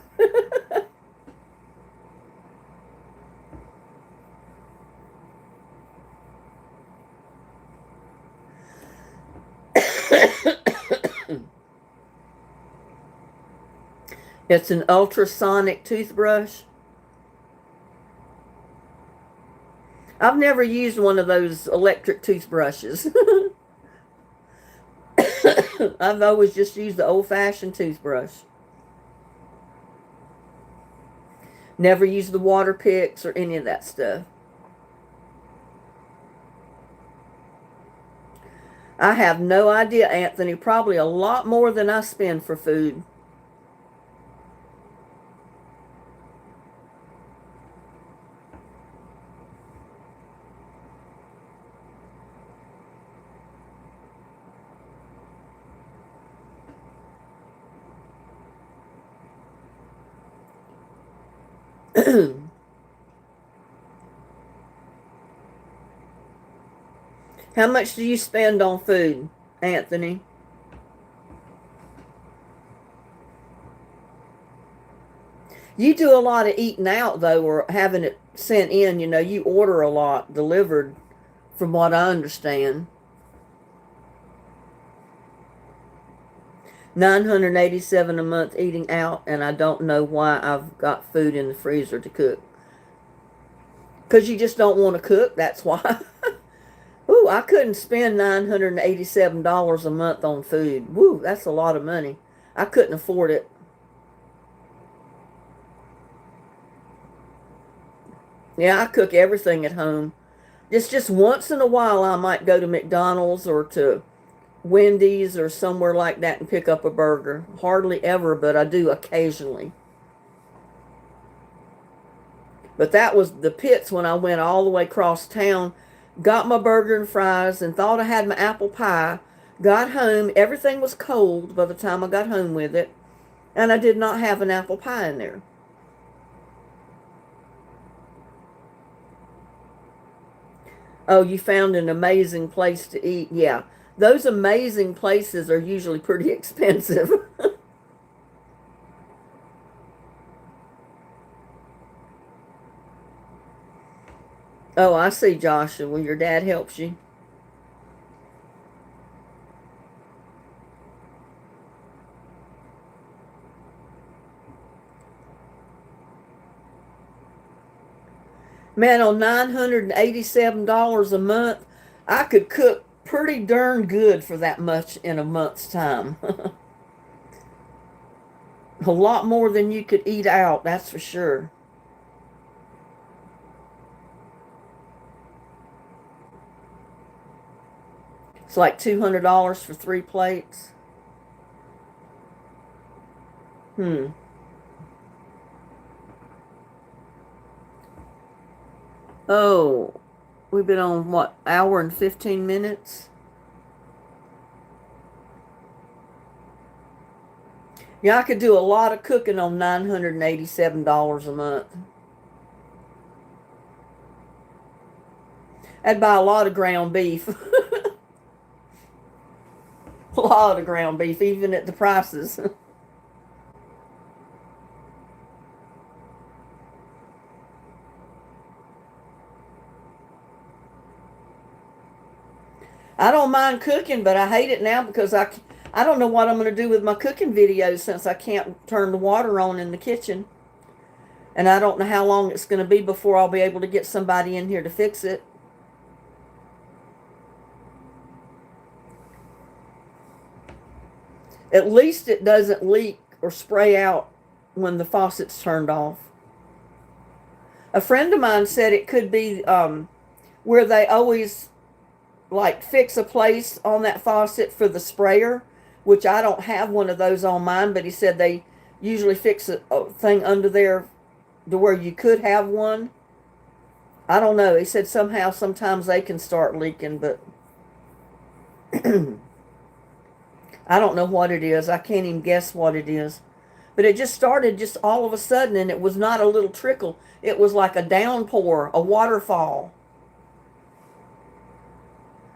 It's an ultrasonic toothbrush. I've never used one of those electric toothbrushes. I've always just used the old-fashioned toothbrush. Never used the water picks or any of that stuff. I have no idea, Anthony. Probably a lot more than I spend for food. How much do you spend on food, Anthony? You do a lot of eating out, though, or having it sent in. You know, you order a lot delivered, from what I understand. 987 a month eating out, and I don't know why I've got food in the freezer to cook. Because you just don't want to cook, that's why. Ooh, I couldn't spend $987 a month on food. Woo, that's a lot of money. I couldn't afford it. Yeah, I cook everything at home. Just once in a while I might go to McDonald's or to Wendy's or somewhere like that and pick up a burger. Hardly ever, but I do occasionally. But that was the pits when I went all the way across town, got my burger and fries, and thought I had my apple pie. Got home, everything was cold by the time I got home with it, and I did not have an apple pie in there. Oh, you found an amazing place to eat. Yeah, those amazing places are usually pretty expensive. Oh, I see, Joshua. Well, your dad helps you. Man, on $987 a month, I could cook pretty darn good for that much in a month's time. A lot more than you could eat out, that's for sure. It's like $200 for 3 plates. Hmm. Oh, we've been on what, hour and 15 minutes? Yeah, I could do a lot of cooking on $987 a month. I'd buy a lot of ground beef. A lot of ground beef, even at the prices. I don't mind cooking, but I hate it now because I don't know what I'm going to do with my cooking videos since I can't turn the water on in the kitchen. And I don't know how long it's going to be before I'll be able to get somebody in here to fix it. At least it doesn't leak or spray out when the faucet's turned off. A friend of mine said it could be where they always like fix a place on that faucet for the sprayer, which I don't have one of those on mine, but he said they usually fix a thing under there to where you could have one. I don't know. He said somehow sometimes they can start leaking, but I don't know what it is. I can't even guess what it is. But it just started just all of a sudden, and it was not a little trickle. It was like a downpour, a waterfall.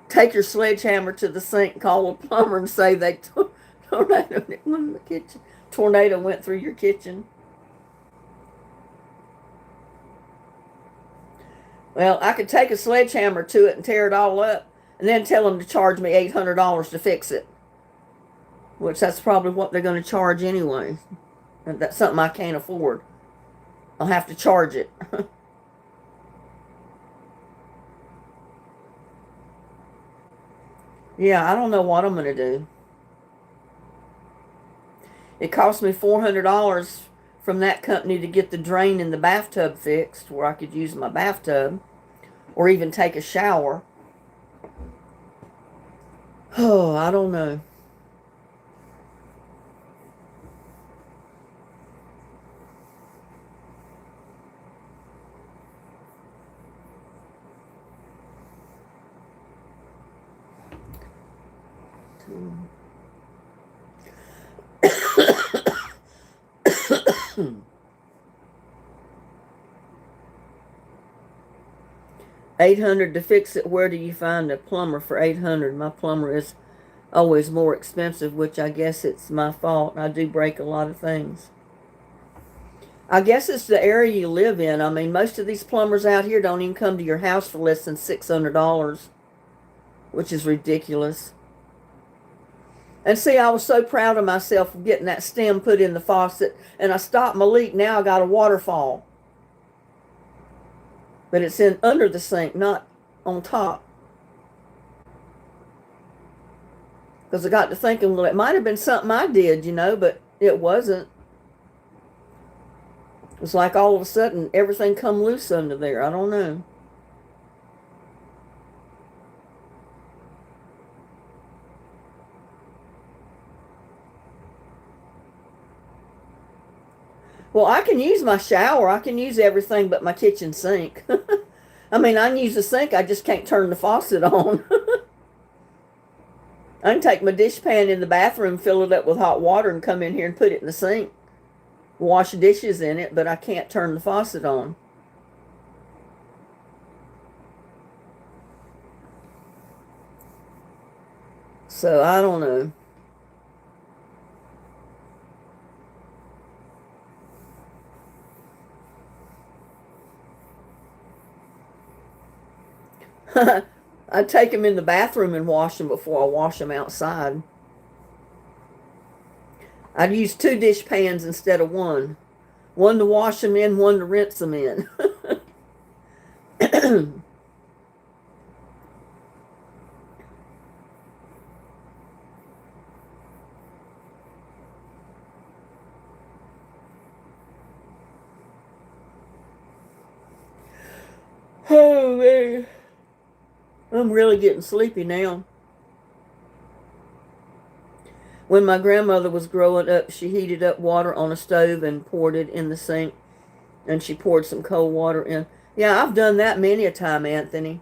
Take your sledgehammer to the sink, call a plumber, and say tornado went in the kitchen. Tornado went through your kitchen. Well, I could take a sledgehammer to it and tear it all up, and then tell them to charge me $800 to fix it. Which that's probably what they're going to charge anyway. And that's something I can't afford. I'll have to charge it. Yeah, I don't know what I'm going to do. It cost me $400 from that company to get the drain in the bathtub fixed where I could use my bathtub or even take a shower. Oh, I don't know. $800 to fix it. Where do you find a plumber for $800? My plumber is always more expensive, which I guess it's my fault. I do break a lot of things. I guess it's the area you live in. I mean, most of these plumbers out here don't even come to your house for less than $600, which is ridiculous. And see, I was so proud of myself for getting that stem put in the faucet, and I stopped my leak. Now I got a waterfall. But it's in under the sink, not on top. Because I got to thinking, well, it might have been something I did, but it wasn't. It was like all of a sudden everything come loose under there. I don't know. Well, I can use my shower. I can use everything but my kitchen sink. I mean, I can use the sink. I just can't turn the faucet on. I can take my dishpan in the bathroom, fill it up with hot water, and come in here and put it in the sink. Wash dishes in it, but I can't turn the faucet on. So, I don't know. I take them in the bathroom and wash them before I wash them outside. I'd use 2 dish pans instead of one. One to wash them in, one to rinse them in. Oh, man. I'm really getting sleepy now. When my grandmother was growing up, she heated up water on a stove and poured it in the sink. And she poured some cold water in. Yeah, I've done that many a time, Anthony.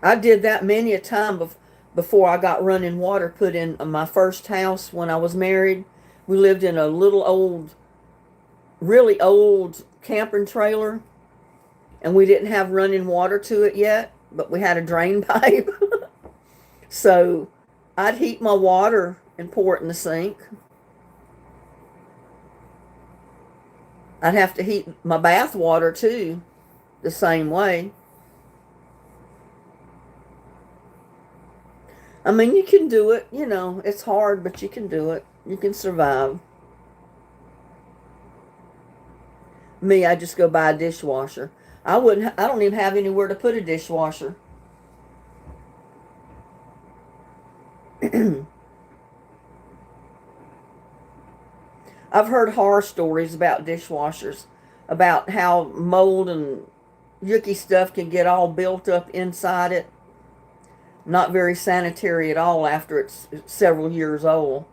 I did that many a time before I got running water put in my first house when I was married. We lived in a little old, really old camping trailer, and we didn't have running water to it yet, but we had a drain pipe. So I'd heat my water and pour it in the sink. I'd have to heat my bath water too, the same way. I mean, you can do it. You know, it's hard, but you can do it. You can survive. Me, I just go buy a dishwasher. I don't even have anywhere to put a dishwasher. I've heard horror stories about dishwashers, about how mold and yucky stuff can get all built up inside it. Not very sanitary at all after it's several years old.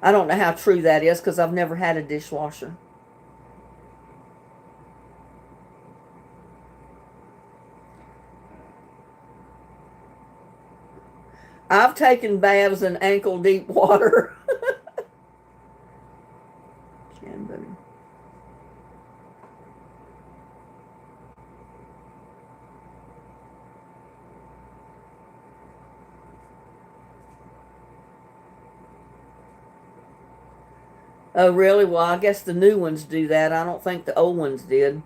I don't know how true that is because I've never had a dishwasher. I've taken baths in ankle deep water. Granbury. Oh, really? Well, I guess the new ones do that. I don't think the old ones did.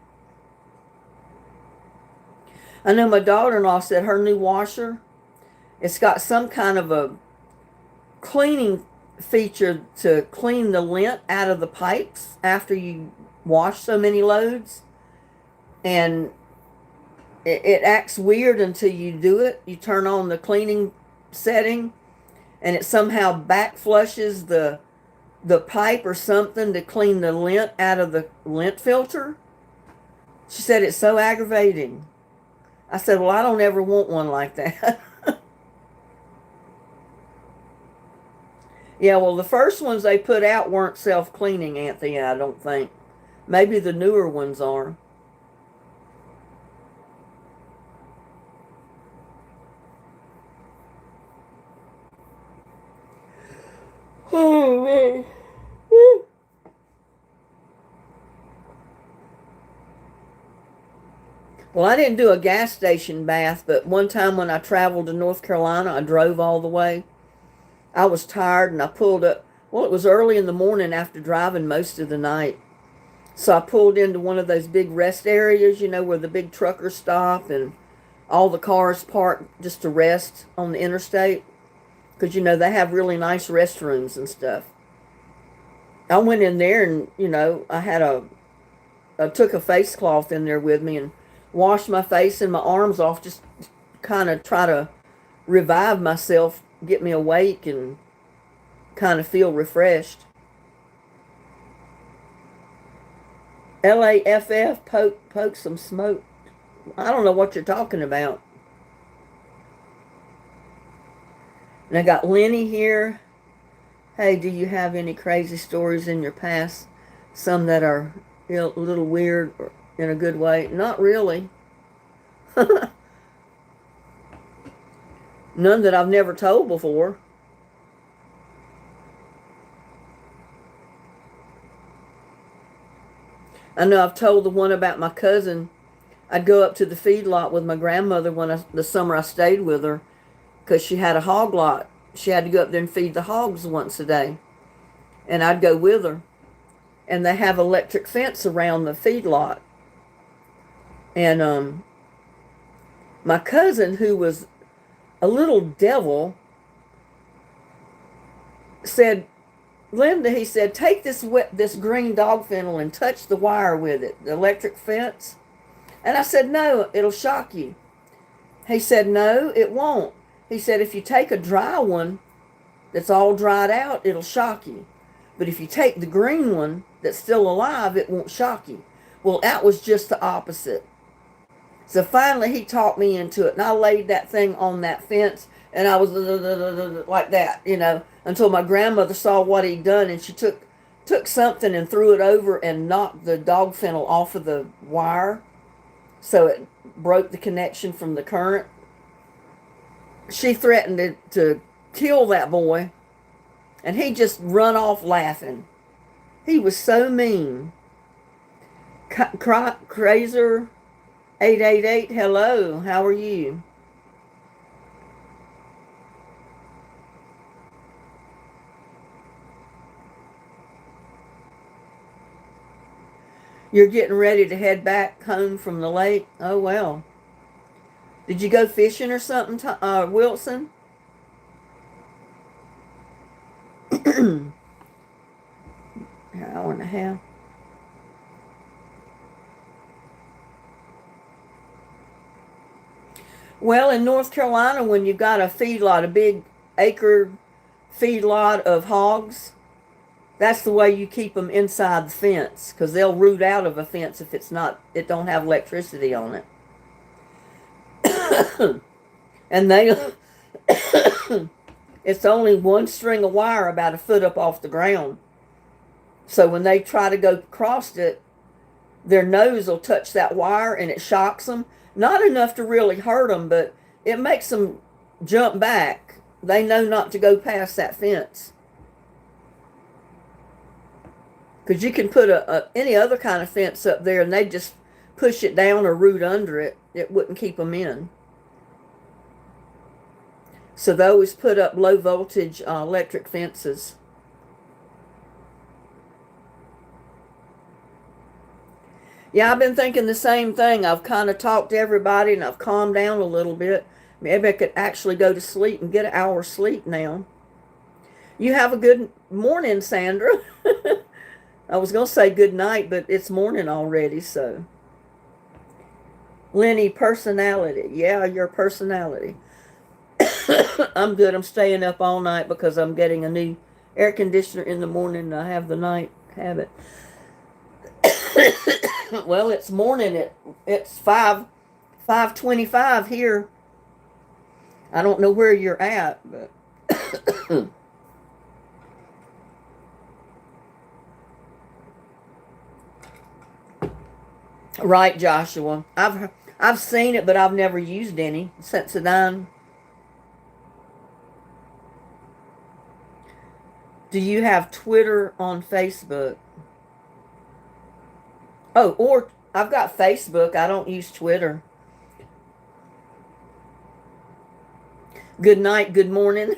I know my daughter-in-law said her new washer, it's got some kind of a cleaning feature to clean the lint out of the pipes after you wash so many loads. And it acts weird until you do it. You turn on the cleaning setting and it somehow back flushes the pipe or something to clean the lint out of the lint filter. She said it's so aggravating. I said, well, I don't ever want one like that. Yeah, well, the first ones they put out weren't self-cleaning, Anthony, I don't think. Maybe the newer ones are. Oh, man. Well, I didn't do a gas station bath, but one time when I traveled to North Carolina, I drove all the way. I was tired and I pulled up. Well, it was early in the morning after driving most of the night. So I pulled into one of those big rest areas, you know, where the big truckers stop and all the cars park just to rest on the interstate. Because, you know, they have really nice restrooms and stuff. I went in there and, you know, I took a face cloth in there with me and washed my face and my arms off, just kind of try to revive myself, get me awake and kind of feel refreshed. LAFF, poke some smoke. I don't know what you're talking about. And I got Lenny here. Hey, do you have any crazy stories in your past? Some that are a little weird or in a good way? Not really. None that I've never told before. I know I've told the one about my cousin. I'd go up to the feedlot with my grandmother the summer I stayed with her because she had a hog lot. She had to go up there and feed the hogs once a day. And I'd go with her. And they have electric fence around the feedlot. And my cousin, who was a little devil, said, Linda, he said, take this green dog fennel and touch the wire with it, the electric fence. And I said, no, it'll shock you. He said, no, it won't. He said, if you take a dry one that's all dried out, it'll shock you. But if you take the green one that's still alive, it won't shock you. Well, that was just the opposite. So finally he talked me into it, and I laid that thing on that fence, and I was like that, you know, until my grandmother saw what he'd done, and she took something and threw it over and knocked the dog fennel off of the wire. so it broke the connection from the current. She threatened to kill that boy, and he just run off laughing. He was so mean. Crazer 888, hello, how are you? You're getting ready to head back home from the lake? Oh, well. Did you go fishing or something, Wilson? Hour and a half. Well, in North Carolina, when you've got a feedlot, a big acre feedlot of hogs, that's the way you keep them inside the fence, because they'll root out of a fence if it don't have electricity on it. And it's only one string of wire about a foot up off the ground. So when they try to go across it, their nose will touch that wire and it shocks them. Not enough to really hurt them, but it makes them jump back. They know not to go past that fence. Because you can put any other kind of fence up there and they just push it down or root under it. It wouldn't keep them in. So they always put up low voltage electric fences. Yeah, I've been thinking the same thing. I've kind of talked to everybody and I've calmed down a little bit. Maybe I could actually go to sleep and get an hour's sleep now. You have a good morning, Sandra. I was going to say good night, but it's morning already, so. Lenny, personality. Yeah, your personality. I'm good. I'm staying up all night because I'm getting a new air conditioner in the morning and I have the night habit. Well, it's morning. It's 5:25 here. I don't know where you're at, but right, Joshua. I've seen it, but I've never used any. Sensodyne. Do you have Twitter on Facebook? Oh, or I've got Facebook. I don't use Twitter. Good night, good morning.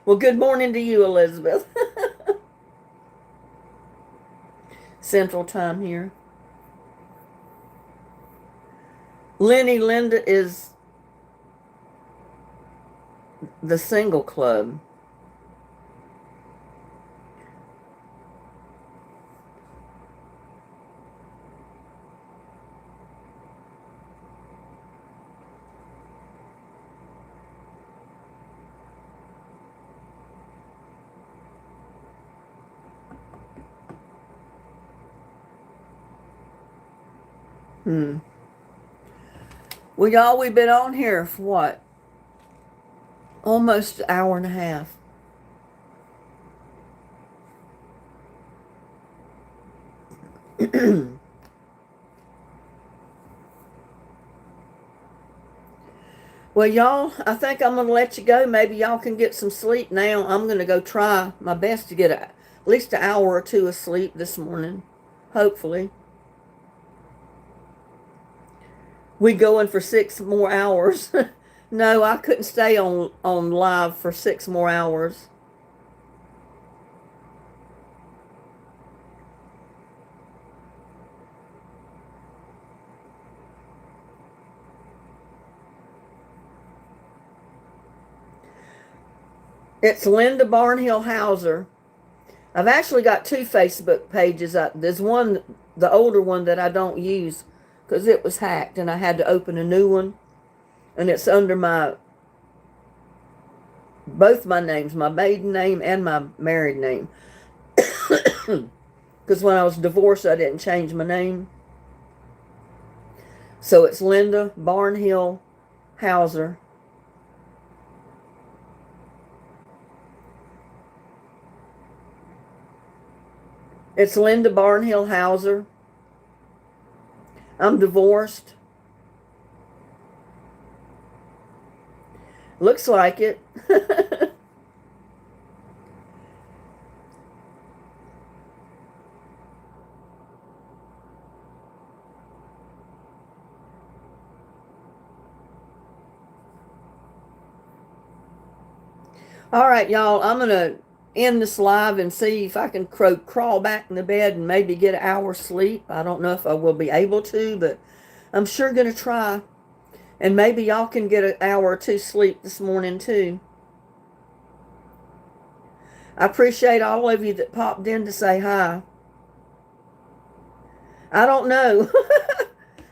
Well, good morning to you, Elizabeth. Central time here. Lenny, Linda is the single club. Well, y'all, we've been on here for what? Almost an hour and a half. Well, y'all, I think I'm going to let you go. Maybe y'all can get some sleep now. I'm going to go try my best to get at least an hour or two of sleep this morning. Hopefully. We going for 6 more hours. No, I couldn't stay on live for 6 more hours. It's Linda Barnhill Hauser. I've actually got 2 Facebook pages. There's one, the older one, that I don't use because it was hacked and I had to open a new one. And it's under both my names, my maiden name and my married name. Because when I was divorced, I didn't change my name. So it's Linda Barnhill Hauser. It's Linda Barnhill Hauser. I'm divorced. Looks like it. All right, y'all. I'm going to end this live and see if I can crawl back in the bed and maybe get an hour's sleep. I don't know if I will be able to, but I'm sure going to try. And maybe y'all can get an hour or two sleep this morning too. I appreciate all of you that popped in to say hi. I don't know.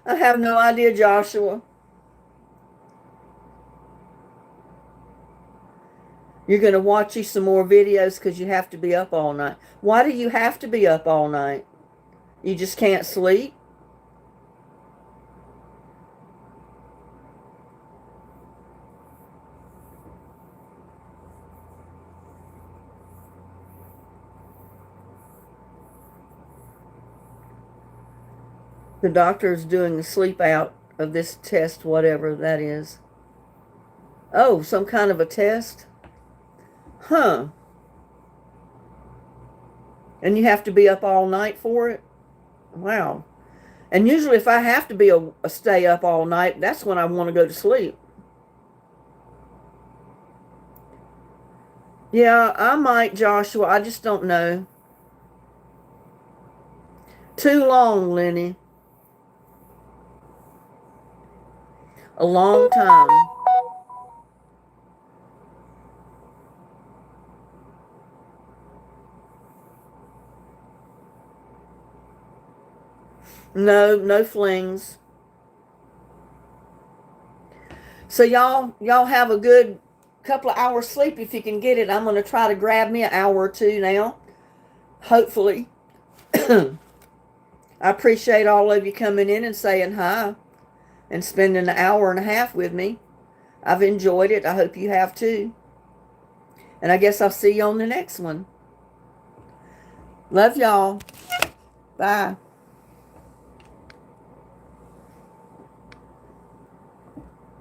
I have no idea, Joshua. You're going to watch you some more videos because you have to be up all night. Why do you have to be up all night? You just can't sleep? The doctor is doing the sleep out of this test, whatever that is. Oh, some kind of a test? Huh. And you have to be up all night for it? Wow. And usually if I have to be a stay up all night, that's when I want to go to sleep. Yeah, I might, Joshua. I just don't know. Too long, Lenny. A long time. No, no flings. So y'all have a good couple of hours sleep if you can get it. I'm going to try to grab me an hour or two now. Hopefully. I appreciate all of you coming in and saying hi and spending an hour and a half with me. I've enjoyed it. I hope you have too. And I guess I'll see you on the next one. Love y'all. Bye.